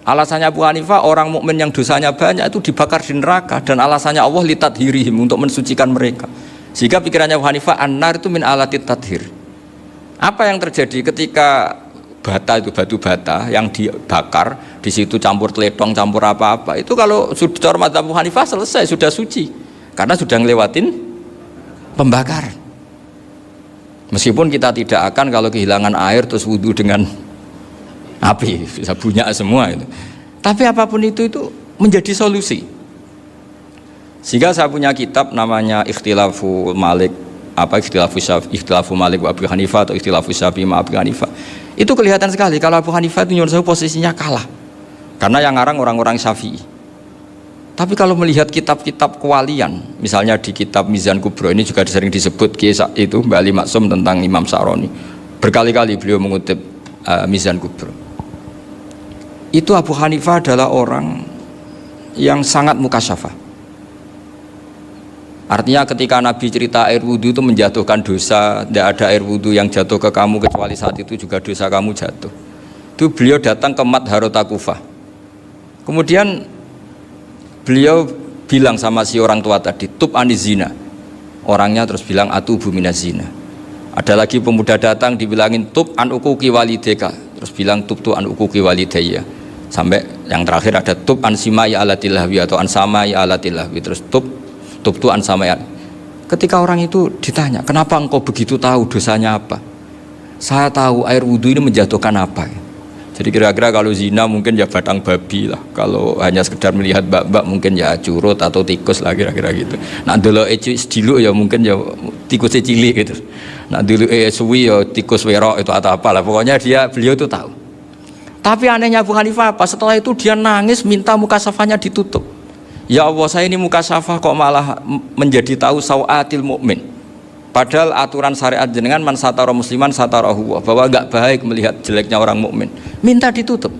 Alasannya Abu Hanifah, orang mukmin yang dosanya banyak itu dibakar di neraka, dan alasannya Allah litadhirihim, untuk mensucikan mereka. Sehingga pikirannya Abu Hanifah, an-nar itu min alatit tadhir. Apa yang terjadi ketika bata itu, batu bata yang dibakar, di situ campur teletong, campur apa-apa, itu kalau sudah mazhab Abu Hanifah selesai, sudah suci, karena sudah ngelewatin pembakaran. Meskipun kita tidak akan kalau kehilangan air terus wudhu dengan api, bisa bunyak semua itu. Tapi apapun itu menjadi solusi. Sehingga saya punya kitab namanya Ikhtilafu Malik, Ikhtilafu Malik wa Abu Hanifah atau Ikhtilafu Syafi'i ma Abu Hanifah. Itu kelihatan sekali kalau Abu Hanifah itu nyuruh posisinya kalah, karena yang ngarang orang-orang Syafi'i. Tapi kalau melihat kitab-kitab kewalian, misalnya di kitab Mizan Kubro, ini juga sering disebut itu Mbak Ali Maksum tentang Imam Sa'roni. Berkali-kali beliau mengutip Mizan Kubro. Itu Abu Hanifah adalah orang yang sangat mukasyafah. Artinya ketika Nabi cerita air wudhu itu menjatuhkan dosa, tidak ada air wudhu yang jatuh ke kamu kecuali saat itu juga dosa kamu jatuh. Itu beliau datang ke Madharota Kufah. Kemudian beliau bilang sama si orang tua tadi, tub anizina. Orangnya terus bilang atubu minazina. Ada lagi pemuda datang dibilangin tub an ukuki walideka, terus bilang tub tu an ukuki walidayya. Sampai yang terakhir ada tub an simai alatilahwi atau an samai alatilahwi, terus tub tu an samai. Ketika orang itu ditanya, kenapa engkau begitu tahu dosanya apa? Saya tahu air wudhu ini menjatuhkan apa. Jadi kira-kira kalau zina mungkin ya batang babi lah, kalau hanya sekedar melihat mbak-mbak mungkin ya curut atau tikus lah, kira-kira gitu. Nah dulu dulu ya mungkin ya tikusnya cilik gitu. Nah dulu suwi ya tikus werok itu atau apalah, pokoknya beliau itu tahu. Tapi anehnya Abu Hanifah apa? Setelah itu dia nangis minta mukasafahnya ditutup. Ya Allah, saya ini mukasafah kok malah menjadi tahu sawatil mukmin. Padahal aturan syariat jenengan man satara musliman satarahu, bahwa enggak baik melihat jeleknya orang mukmin. Minta ditutup.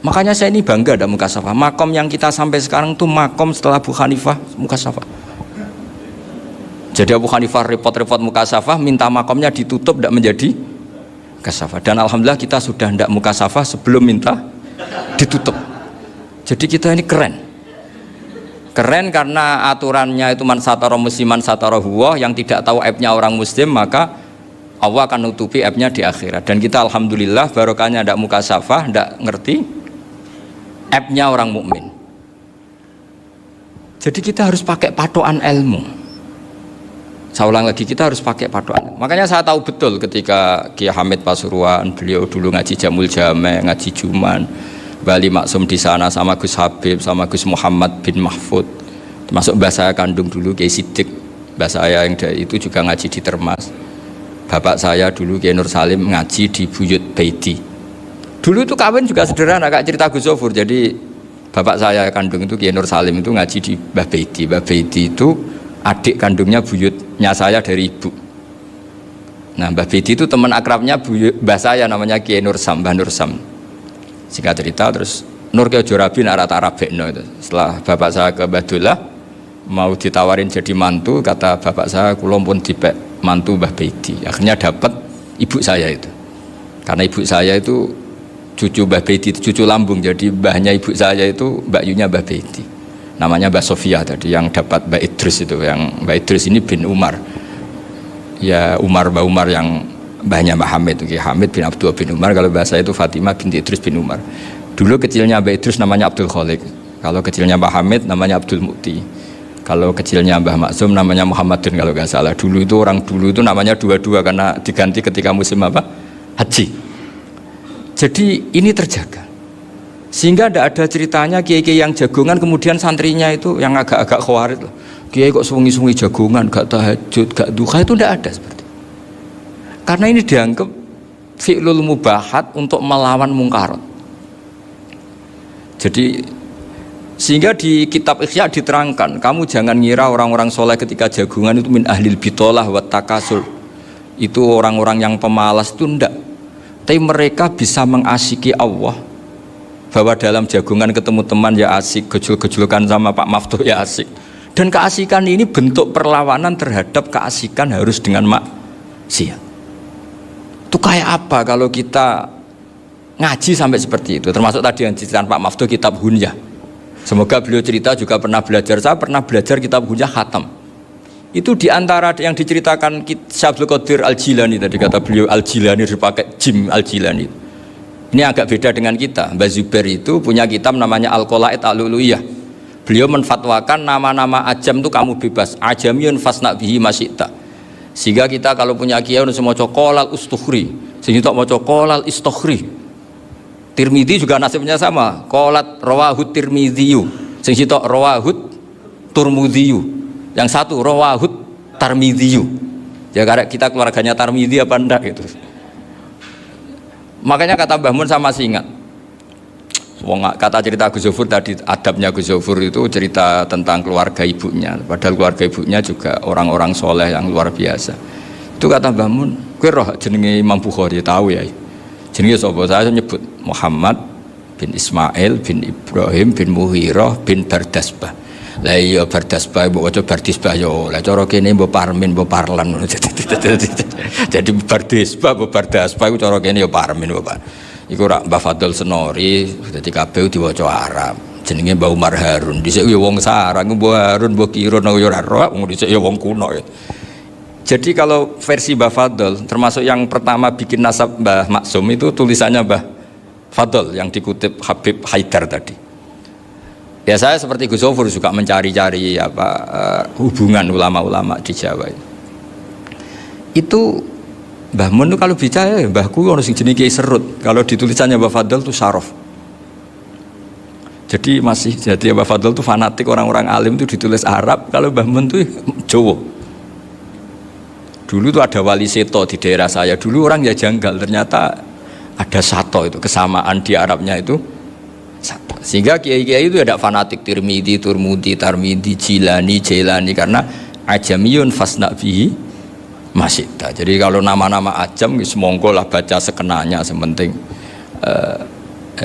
Makanya saya ini bangga ada mukasafah. Makom yang kita sampai sekarang tuh makom setelah Abu Hanifah mukasafah. Jadi Abu Hanifah repot-repot mukasafah, minta makomnya ditutup, tidak menjadi mukasafah. Dan alhamdulillah kita sudah tidak mukasafah sebelum minta ditutup. Jadi kita ini keren. Keren karena aturannya itu man satara musliman satara huwa, yang tidak tahu aibnya orang muslim maka Allah akan nutupi aibnya di akhirat. Dan kita alhamdulillah barokahnya tidak mukasafah, tidak ngerti aibnya orang mukmin. Jadi kita harus pakai patokan ilmu. Saya ulang lagi, kita harus pakai patokan. Makanya saya tahu betul ketika Kiai Hamid Pasuruan, beliau dulu ngaji Jamul Jame, ngaji Juman, Bali Maksum di sana sama Gus Habib, sama Gus Muhammad bin Mahfud, termasuk mbah saya kandung dulu Kiai Sidik, mbah saya yang itu juga ngaji di Termas. Bapak saya dulu Kiai Nur Salim ngaji di Buyut Baiti. Dulu itu kawin juga sederhana, kayak cerita Gus Sofur. Jadi bapak saya kandung itu Kiai Nur Salim itu ngaji di Mbah Baiti. Mbah Baiti itu adik kandungnya buyutnya saya dari ibu. Nah Mbah Baiti itu teman akrabnya mbah saya namanya Kiai Nur Sam, Mbah Nur Sam. Singkat cerita terus Nur ke Jorabi Arab Bekno itu. Setelah bapak saya ke Badullah mau ditawarin jadi mantu, kata bapak saya kulon pun dipek mantu Mbah Baiti. Akhirnya dapat ibu saya itu. Karena ibu saya itu cucu Mbah Baiti, cucu lambung, jadi mbahnya ibu saya itu Mbak Yunya Mbah Baiti. Namanya Mbak Sofia tadi yang dapat Mbak Idris itu, yang Mbak Idris ini bin Umar. Ya Mbak Umar yang mbahnya Mbak Hamid, Hamid bin Abdul bin Umar, kalau bahasa itu Fatimah binti Idris bin Umar. Dulu kecilnya Mbak Idris namanya Abdul Khalik, kalau kecilnya Mbak Hamid namanya Abdul Mukti, kalau kecilnya Mbah Maksum namanya Muhammadun kalau nggak salah. Dulu itu orang dulu itu namanya dua-dua karena diganti ketika musim apa? Haji. Jadi ini terjaga, sehingga tidak ada ceritanya kiai-kiai yang jagongan kemudian santrinya itu yang agak-agak khawarit loh. Kiai kok sungi-sungi jagongan, gak tahajud, gak duha, itu tidak ada seperti. Karena ini dianggap fi'lul mubahat untuk melawan mungkarat. Jadi sehingga di kitab Ikhya diterangkan, kamu jangan ngira orang-orang soleh ketika jagungan itu min ahlil bitolah wa takasur, itu orang-orang yang pemalas, itu enggak. Tapi mereka bisa mengasyiki Allah, bahwa dalam jagungan ketemu teman ya asik, gejul-gejulkan sama Pak Maftuh ya asik. Dan keasikan ini bentuk perlawanan terhadap keasikan harus dengan maksiat. Itu kayak apa kalau kita ngaji sampai seperti itu? Termasuk tadi yang diceritakan Pak Maftuh kitab Hunyah. Semoga beliau cerita juga pernah belajar. Saya pernah belajar kitab Hunyah khatam. Itu diantara yang diceritakan Syekh Abdul Qadir Al-Jilani tadi, kata beliau Al-Jilani dipakai Jim Al-Jilani. Ini agak beda dengan kita. Mbah Zubair itu punya kitab namanya Al-Qalaid Al-Luluyah. Beliau menfatwakan nama-nama ajam itu kamu bebas. Ajamiyun fasna bihi masyita. Sehingga kita kalau punya kiai harus mau qolal ustukhri, sehingga tak mau qolal istukhri. Tirmidzi juga nasibnya sama. Qolat rawahut Tirmidziyu, sehingga tak rawahut Turmudziyu. Yang satu rawahut Tarmidziyu. Ya karena kita keluarganya Tarmidzi apa enggak gitu. Makanya kata Mbah Mun sama masih ingat. Kata cerita Gus Zofur tadi, adabnya Gus Zofur itu cerita tentang keluarga ibunya. Padahal keluarga ibunya juga orang-orang soleh yang luar biasa. Itu kata Mbah Mun, kowe roh jenenge Imam Bukhari tahu ya. Jenenge sapa? Saya nyebut Muhammad bin Ismail bin Ibrahim bin Muhirah bin Bardasbah. Lah iya Bardasbah mbok waca Bardisbah yo. Lah cara kene mbok Parmin mbok Parlan. Jadi Bardisbah mbok Bardasbah iku cara kene yo Parmin Bapak. Iku rak Mbah Fadl Senori dadi kabeh diwaca Arab. Jenenge Mbah Umar Harun. Dhisik yo wong sarang Mbah Harun mbok Kirun yo ora roh, wong dhisik yo wong kuno ya. Jadi kalau versi Mbah Fadl termasuk yang pertama bikin nasab Mbah Maksum itu tulisannya Mbah Fadl yang dikutip Habib Haidar tadi. Ya saya seperti Gus Zofur juga mencari-cari hubungan ulama-ulama di Jawa itu. Mbah Mun itu kalau bicara mbahku orang sing jenenge Kiai Serut, kalau ditulisannya Mbah Fadl itu Syaraf. Jadi Mbah Fadl itu fanatik orang-orang alim itu ditulis Arab, kalau Mbah Mun itu Jawa. Dulu itu ada wali seto di daerah saya, dulu orang ya janggal, ternyata ada sato itu, kesamaan di Arabnya itu sato. Sehingga kiai-kiai itu ada fanatik Tirmidzi, Turmudi, Tarmidzi, Jilani, Jailani, karena ajamiyun fasna bihi masyita. Jadi kalau nama-nama ajam monggo lah baca sekenanya, sementing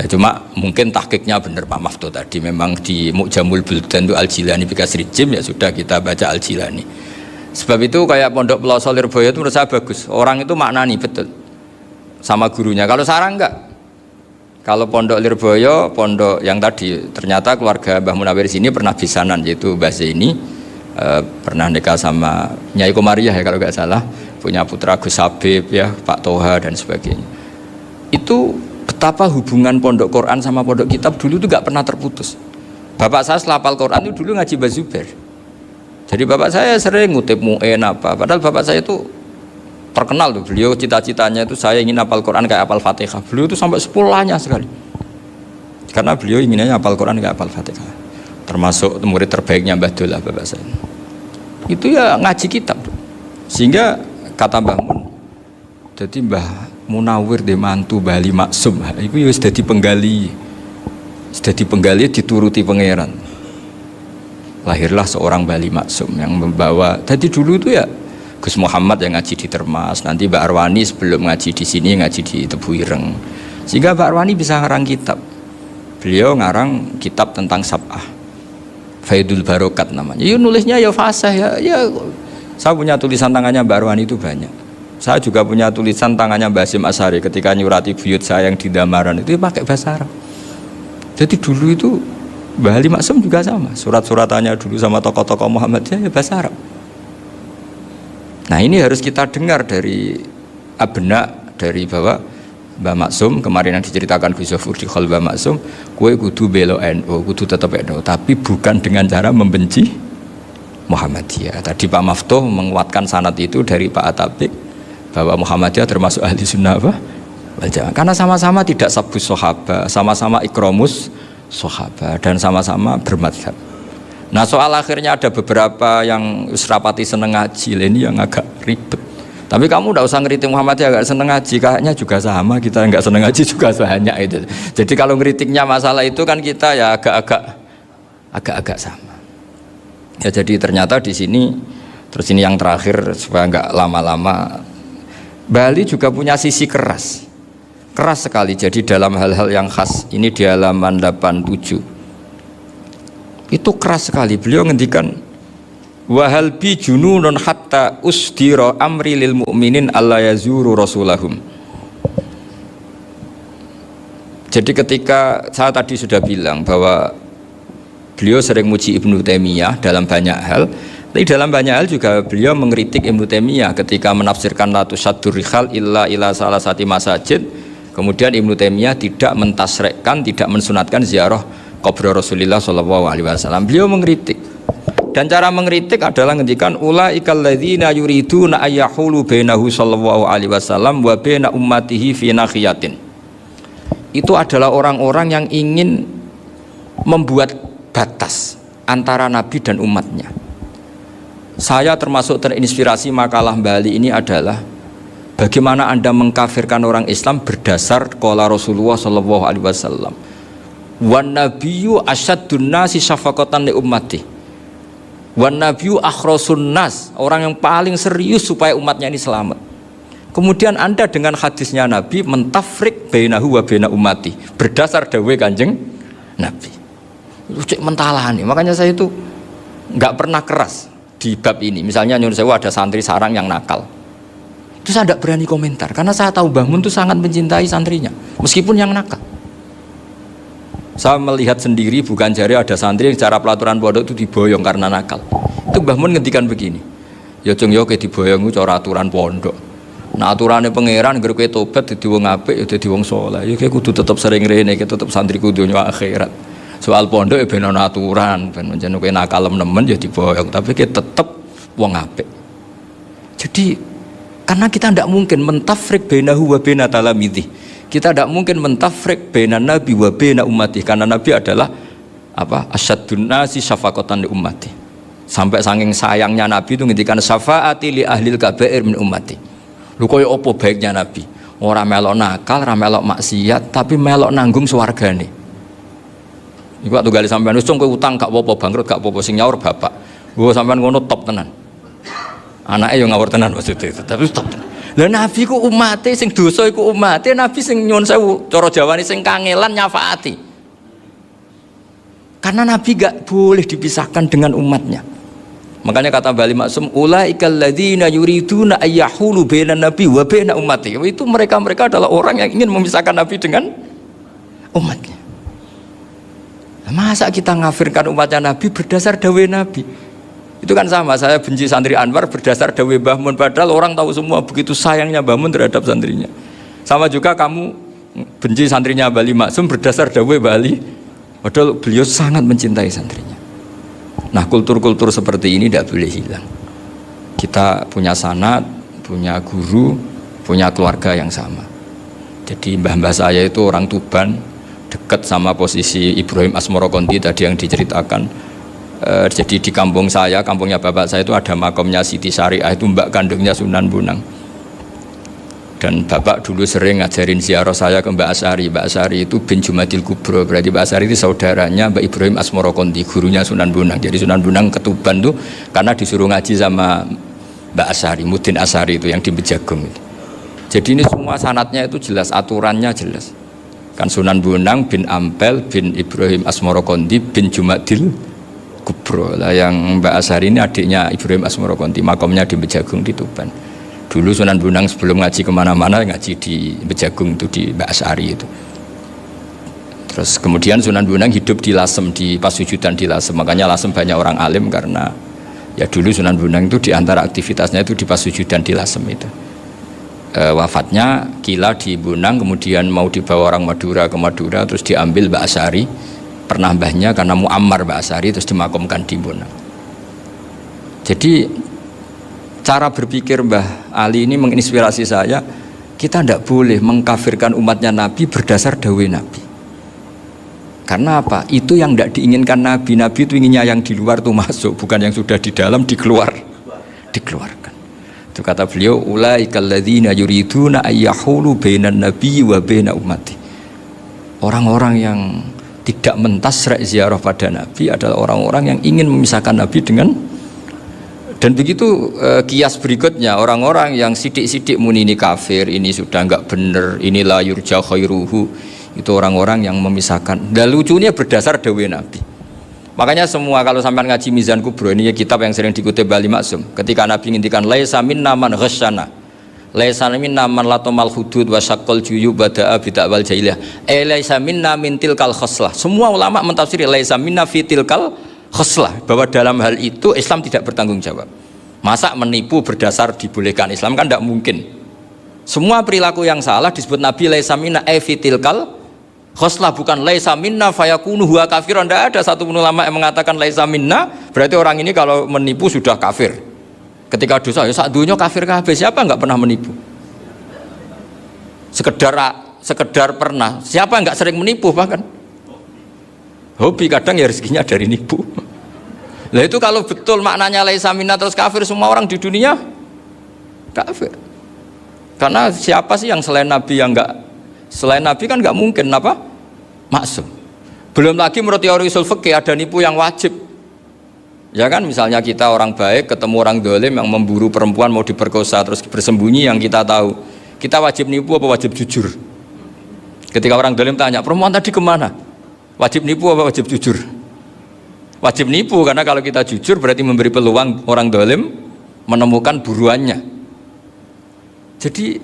cuma mungkin tahqiqnya benar Pak Maftuh tadi, memang di Mu'jamul Buldan itu Al-Jilani bikasri jim, ya sudah kita baca Al-Jilani. Sebab itu kayak Pondok Pelosok Lirboyo itu menurut saya bagus, orang itu maknani betul sama gurunya. Kalau Sarang enggak. Kalau Pondok Lirboyo, pondok yang tadi ternyata keluarga Mbah Munawir sini pernah bisanan, yaitu Mbah Zaini pernah nikah sama Nyai Komariah ya kalau nggak salah, punya putra Gus Habib ya, Pak Toha dan sebagainya. Itu betapa hubungan pondok Quran sama pondok kitab dulu itu nggak pernah terputus. Bapak saya selapal Quran itu dulu ngaji Mbah Zubair. Jadi bapak saya sering ngutip mu'en apa, padahal bapak saya itu terkenal tuh, beliau cita-citanya itu saya ingin hafal Quran kayak hafal Fatihah. Beliau itu sampai sepulahnya sekali, karena beliau inginnya hafal Quran kayak hafal Fatihah. Termasuk murid terbaiknya Mbah Dullah bapak saya itu ya ngaji kitab. Sehingga kata Mbah Mun, jadi Mbah Munawir di mantu Bali Maksum itu ya sudah dipenggali dituruti pangeran. Lahirlah seorang Bali Maksum yang membawa. Jadi dulu itu ya Gus Muhammad yang ngaji di Termas, nanti Mbak Arwani sebelum ngaji di sini ngaji di Tebu Ireng, sehingga Mbak Arwani bisa ngarang kitab. Beliau ngarang kitab tentang Sab'ah, Faidul Barokat namanya. Ya nulisnya ya fasih ya. Saya punya tulisan tangannya Mbak Arwani itu banyak. Saya juga punya tulisan tangannya Mbak Hasyim Asy'ari ketika nyurati buyut saya yang di Damaran itu pakai bahasa Arab. Jadi dulu itu Mbah Ali Maksum juga sama, surat-suratannya dulu sama tokoh-tokoh Muhammadiyah ya bahasa Arab. Nah ini harus kita dengar dari abna, dari bahwa Mbah Maksum kemarin yang diceritakan Gus Zofur di Khol Mbah Maksum, kue kudu belo NU, kudu tetap NU, tapi bukan dengan cara membenci Muhammadiyah. Tadi Pak Maftuh menguatkan sanad itu dari Pak Atabik bahwa Muhammadiyah termasuk ahli sunnah wal jamaah, karena sama-sama tidak sabus sahabat, sama-sama ikromus sahabat, dan sama-sama bermadhab. Nah soal akhirnya ada beberapa yang serapati seneng ngaji, ini yang agak ribet. Tapi kamu tidak usah ngeritik Muhammadiyah agak seneng ngaji, kayaknya juga sama, kita nggak seneng ngaji juga banyak itu. Jadi kalau ngeritiknya masalah itu kan kita ya agak-agak sama. Ya jadi ternyata di sini, terus ini yang terakhir supaya nggak lama-lama, Bali juga punya sisi keras. keras sekali. Jadi dalam hal-hal yang khas ini di halaman 87 itu keras sekali. Beliau ngendikan wahal bi jununun hatta usdira amri lil mu'minin alla yazuru rasulahum. Jadi ketika saya tadi sudah bilang bahwa beliau sering muji Ibnu Taimiyah dalam banyak hal, tapi dalam banyak hal juga beliau mengkritik Ibnu Taimiyah ketika menafsirkan la tusaddur rihal illa ila salasati masajid. Kemudian Ibnu Taimiyah tidak mentasrekkan, tidak mensunatkan ziarah kubur Rasulullah sallallahu alaihi wasallam. Beliau mengkritik. Dan cara mengkritik adalah ngendikan ulaikal ladzina yuriduna ayyahulu bainahu sallallahu alaihi wasallam wa baina ummatihi fi nakhiyatin. Itu adalah orang-orang yang ingin membuat batas antara Nabi dan umatnya. Saya termasuk terinspirasi makalah Bali ini adalah bagaimana Anda mengkafirkan orang Islam berdasar qala Rasulullah sallallahu alaihi wasallam. Wan nabiyyu asyaddun nasi syafaqatan li ummati. Wan nabiyyu akhrasun nas, orang yang paling serius supaya umatnya ini selamat. Kemudian Anda dengan hadisnya Nabi mentafrik bainahu wa baina ummati berdasar dawuh Kanjeng Nabi. Itu cek mentalani. Makanya saya itu nggak pernah keras di bab ini. Misalnya nyuruh saya ada santri sarang yang nakal. Itu saya tidak berani komentar karena saya tahu Mbah Mun itu sangat mencintai santrinya meskipun yang nakal. Saya melihat sendiri bukan jari ada santri yang cara pelaturan pondok itu diboyong karena nakal. Itu Mbah Mun ngendikan begini. Ya cung yo ke diboyong itu cara aturan pondok. Nah aturannya pangeran agar kowe tobat dadi wong apik ya dadi wong saleh. Ya kowe kudu tetep sering rene, tetep santriku dunya akhirat. Soal pondok ya ben ana aturan, ben pancen kowe nakal nemen ya diboyong, tapi kowe tetep wong apik. Jadi karena kita tidak mungkin mentafrik bainahu wa baina talamidhi. Kita tidak mungkin mentafrik baina nabi wa baina ummati karena nabi adalah apa? Asyaddun nasi syafaqatan li ummati. Sampai saking sayangnya nabi itu ngendikan syafaati li ahlil kabair min ummati. Lu koyo opo baiknya Nabi? Ora melok nakal, ora melok maksiat, tapi melok nanggung swargane. Iku waktu gali sampean wis kowe utang gak apa-apa, bangkrut gak apa-apa, sing nyaur bapak. Gua sampean ngono top tenan. Anake yo ngawur tenan maksudnya, tapi top tenan. Lah Nabi ku umate sing dosa iku umate, Nabi sing nyuwun sewu, cara Jawane sing kangelan nyafaati. Karena Nabi gak boleh dipisahkan dengan umatnya. Makanya kata Bali Maksum, ulaikal ladzina yuriduna ayyahulu bainan nabi wa baina ummati. Itu mereka adalah orang yang ingin memisahkan Nabi dengan umatnya. Masa kita ngafirkan umatnya Nabi berdasar dawuh Nabi? Itu kan sama, saya benci santri Anwar berdasar dawuh Mbah Mun, padahal orang tahu semua begitu sayangnya Mbah Mun terhadap santrinya. Sama juga kamu benci santrinya Bali Maksum berdasar dawuh Bali, padahal beliau sangat mencintai santrinya. Nah kultur-kultur seperti ini tidak boleh hilang. Kita punya sanad, punya guru, punya keluarga yang sama. Jadi mbah-mbah saya itu orang Tuban, dekat sama posisi Ibrahim Asmorokonti tadi yang diceritakan. Jadi di kampung saya, kampungnya bapak saya itu ada makomnya Siti Syariah, itu mbak kandungnya Sunan Bonang. Dan bapak dulu sering ngajarin ziarah saya ke Mbak Asari. Mbak Asari itu bin Jumadil Kubro, berarti Mbak Asari itu saudaranya Mbak Ibrahim Asmorokonti, gurunya Sunan Bonang. Jadi Sunan Bonang ke Tuban tuh karena disuruh ngaji sama Mbak Asari, Mudin Asari itu yang di Bejagung itu. Jadi ini semua sanatnya itu jelas, aturannya jelas. Kan Sunan Bonang bin Ampel bin Ibrahim Asmorokonti bin Jumadil Kubro. Lah yang Mbak Asari ini adiknya Ibrahim Asmorokonti, makomnya di Bejagung di Tuban. Dulu Sunan Bonang sebelum ngaji kemana-mana ngaji di Bejagung itu di Mbak Asari itu. Terus kemudian Sunan Bonang hidup di Lasem, di Pasujudan di Lasem. Makanya Lasem banyak orang alim karena ya dulu Sunan Bonang itu di antara aktivitasnya itu di Pasujudan di Lasem itu. Wafatnya kila di Bonang, kemudian mau dibawa orang Madura ke Madura, terus diambil Mbak Asari, pernah mbahnya karena Muammar Mbak Asari, terus dimakamkan di Bonang. Jadi cara berpikir Mbah Ali ini menginspirasi saya. Kita tidak boleh mengkafirkan umatnya Nabi berdasar dawuh Nabi. Karena apa? Itu yang tidak diinginkan Nabi. Nabi itu inginnya yang di luar itu masuk, bukan yang sudah di dalam dikeluarkan. Itu kata beliau, ulaikal ladzina yuriduna ayyahulu bainan nabi wa baina ummati. Orang-orang yang tidak mentasrek ziarah pada Nabi adalah orang-orang yang ingin memisahkan Nabi Dan begitu kias berikutnya, orang-orang yang sidik-sidik muni ini kafir, ini sudah enggak benar, inilah yurja khairuhu, itu orang-orang yang memisahkan. Dan lucunya berdasar dawuh Nabi. Makanya semua kalau sampai ngaji Mizan Kubro, ini kitab yang sering dikutip Bali Maksum, ketika Nabi ngintikan laisa minna man ghasyana, laisa minna man latomal hudud wa syaqqal juyub bada'a bid'awal jahiliyah, laisa minna min tilkal khoslah. Semua ulama mentafsiri laisa minna fi tilkal khoslah, bahwa dalam hal itu Islam tidak bertanggung jawab. Masa menipu berdasar dibolehkan Islam, kan tidak mungkin. Semua perilaku yang salah disebut Nabi laisa minna fi tilkal khoslah, bukan laisa minna fayakunu huwa kafir. Tidak ada satu ulama yang mengatakan laisa minna berarti orang ini kalau menipu sudah kafir. Ketika dosa ya sak dunya kafir kabeh. Siapa enggak pernah menipu? Sekedar pernah. Siapa enggak sering menipu bahkan? Hobi kadang ya rezekinya dari nipu. Lah itu kalau betul maknanya laisa minna terus kafir, semua orang di dunia kafir. Karena siapa sih yang selain Nabi yang enggak, selain Nabi kan enggak mungkin apa? Maksum. Belum lagi menurut teori usul fikih ada nipu yang wajib. Ya kan, misalnya kita orang baik ketemu orang dolim yang memburu perempuan mau diperkosa terus bersembunyi yang kita tahu, kita wajib nipu apa wajib jujur? Ketika orang dolim tanya, perempuan tadi kemana? Wajib nipu apa wajib jujur? Wajib nipu, karena kalau kita jujur berarti memberi peluang orang dolim menemukan buruannya. Jadi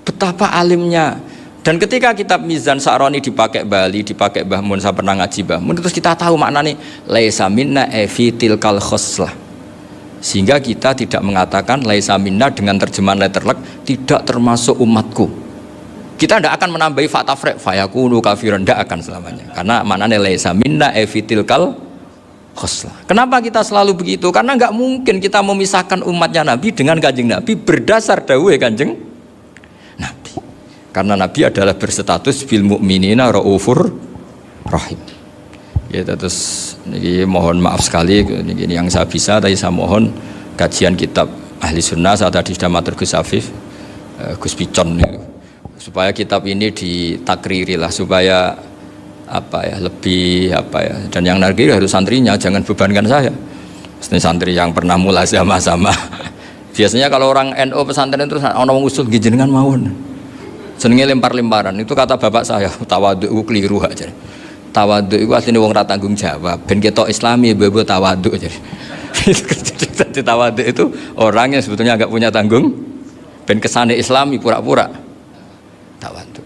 betapa alimnya. Dan ketika kitab Mizan Sa'roni dipakai Bali, dipakai Mbah Mun, saya pernah ngaji Mbah Mun, terus kita tahu maknanya laisa minna fi tilkal khoslah. Sehingga kita tidak mengatakan laisa minna dengan terjemahan letterlek tidak termasuk umatku. Kita tidak akan menambahi fa tafriq fayakunu kafiran, tidak akan selamanya. Karena maknanya laisa minna fi tilkal khoslah. Kenapa kita selalu begitu? Karena enggak mungkin kita memisahkan umatnya Nabi dengan Kanjeng Nabi berdasar dawuh Kanjeng Nabi. Karena Nabi adalah berstatus bil mu'minina raufur rahim. Ya, terus ini mohon maaf sekali ini yang saya bisa, tapi saya mohon kajian kitab Ahli Sunnah saat tadi sudah matur Gus Afif, Gus Picon, supaya kitab ini ditakriri lah, supaya apa ya, lebih apa ya, dan yang lagi harus santrinya, jangan bebankan saya. Ini santri yang pernah mulai sama-sama. Biasanya kalau orang NU pesantren terus orang usul jenengan mawon. Senengnya lempar-lemparan, itu kata bapak saya, tawadhu itu keliru aja. Tawadhu itu aslinya wong ra tanggung jawab, ben ketok Islami bebo tawadhu aja. Jadi tawadhu itu orang yang sebetulnya agak punya tanggung, ben kesane Islami pura-pura tawadhu.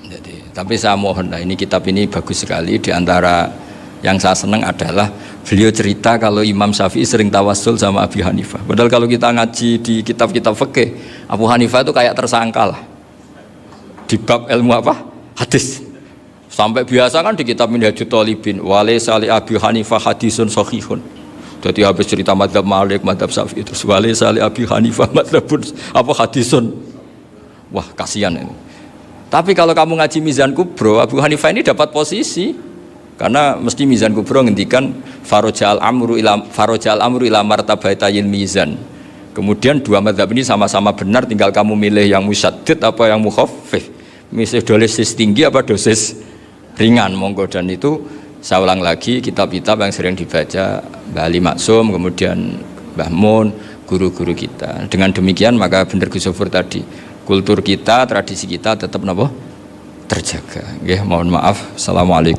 Jadi, tapi saya mohon, nah ini kitab ini bagus sekali. Di antara yang saya senang adalah beliau cerita kalau Imam Syafi'i sering tawassul sama Abu Hanifah. Padahal kalau kita ngaji di kitab-kitab fikih, Abu Hanifah itu kayak tersangka lah. Di bab ilmu apa? Hadis. Sampai biasa kan di kitab Minhajut Thalibin, walaysa li Abi Hanifah hadisun sahihun. Jadi habis cerita madzhab Malik, madzhab Syafi'i, terus walaysa li Abi Hanifah madzhabun apa hadisun. Wah, kasihan ini. Tapi kalau kamu ngaji Mizan Kubro, Abu Hanifah ini dapat posisi. Karena mesti Mizan Kubro ngendikan farojal amru ila martabatayil mizan. Kemudian dua madzhab ini sama-sama benar, tinggal kamu milih yang musyaddid apa yang mukhaffif. Misal dosis tinggi apa dosis ringan, monggo. Dan itu saya ulang lagi, kitab-kitab yang sering dibaca Bali Maksum, kemudian Mbah Mun, guru-guru kita. Dengan demikian maka benar Gus Sofur tadi, kultur kita, tradisi kita tetap terjaga. Nggih, mohon maaf. Assalamualaikum.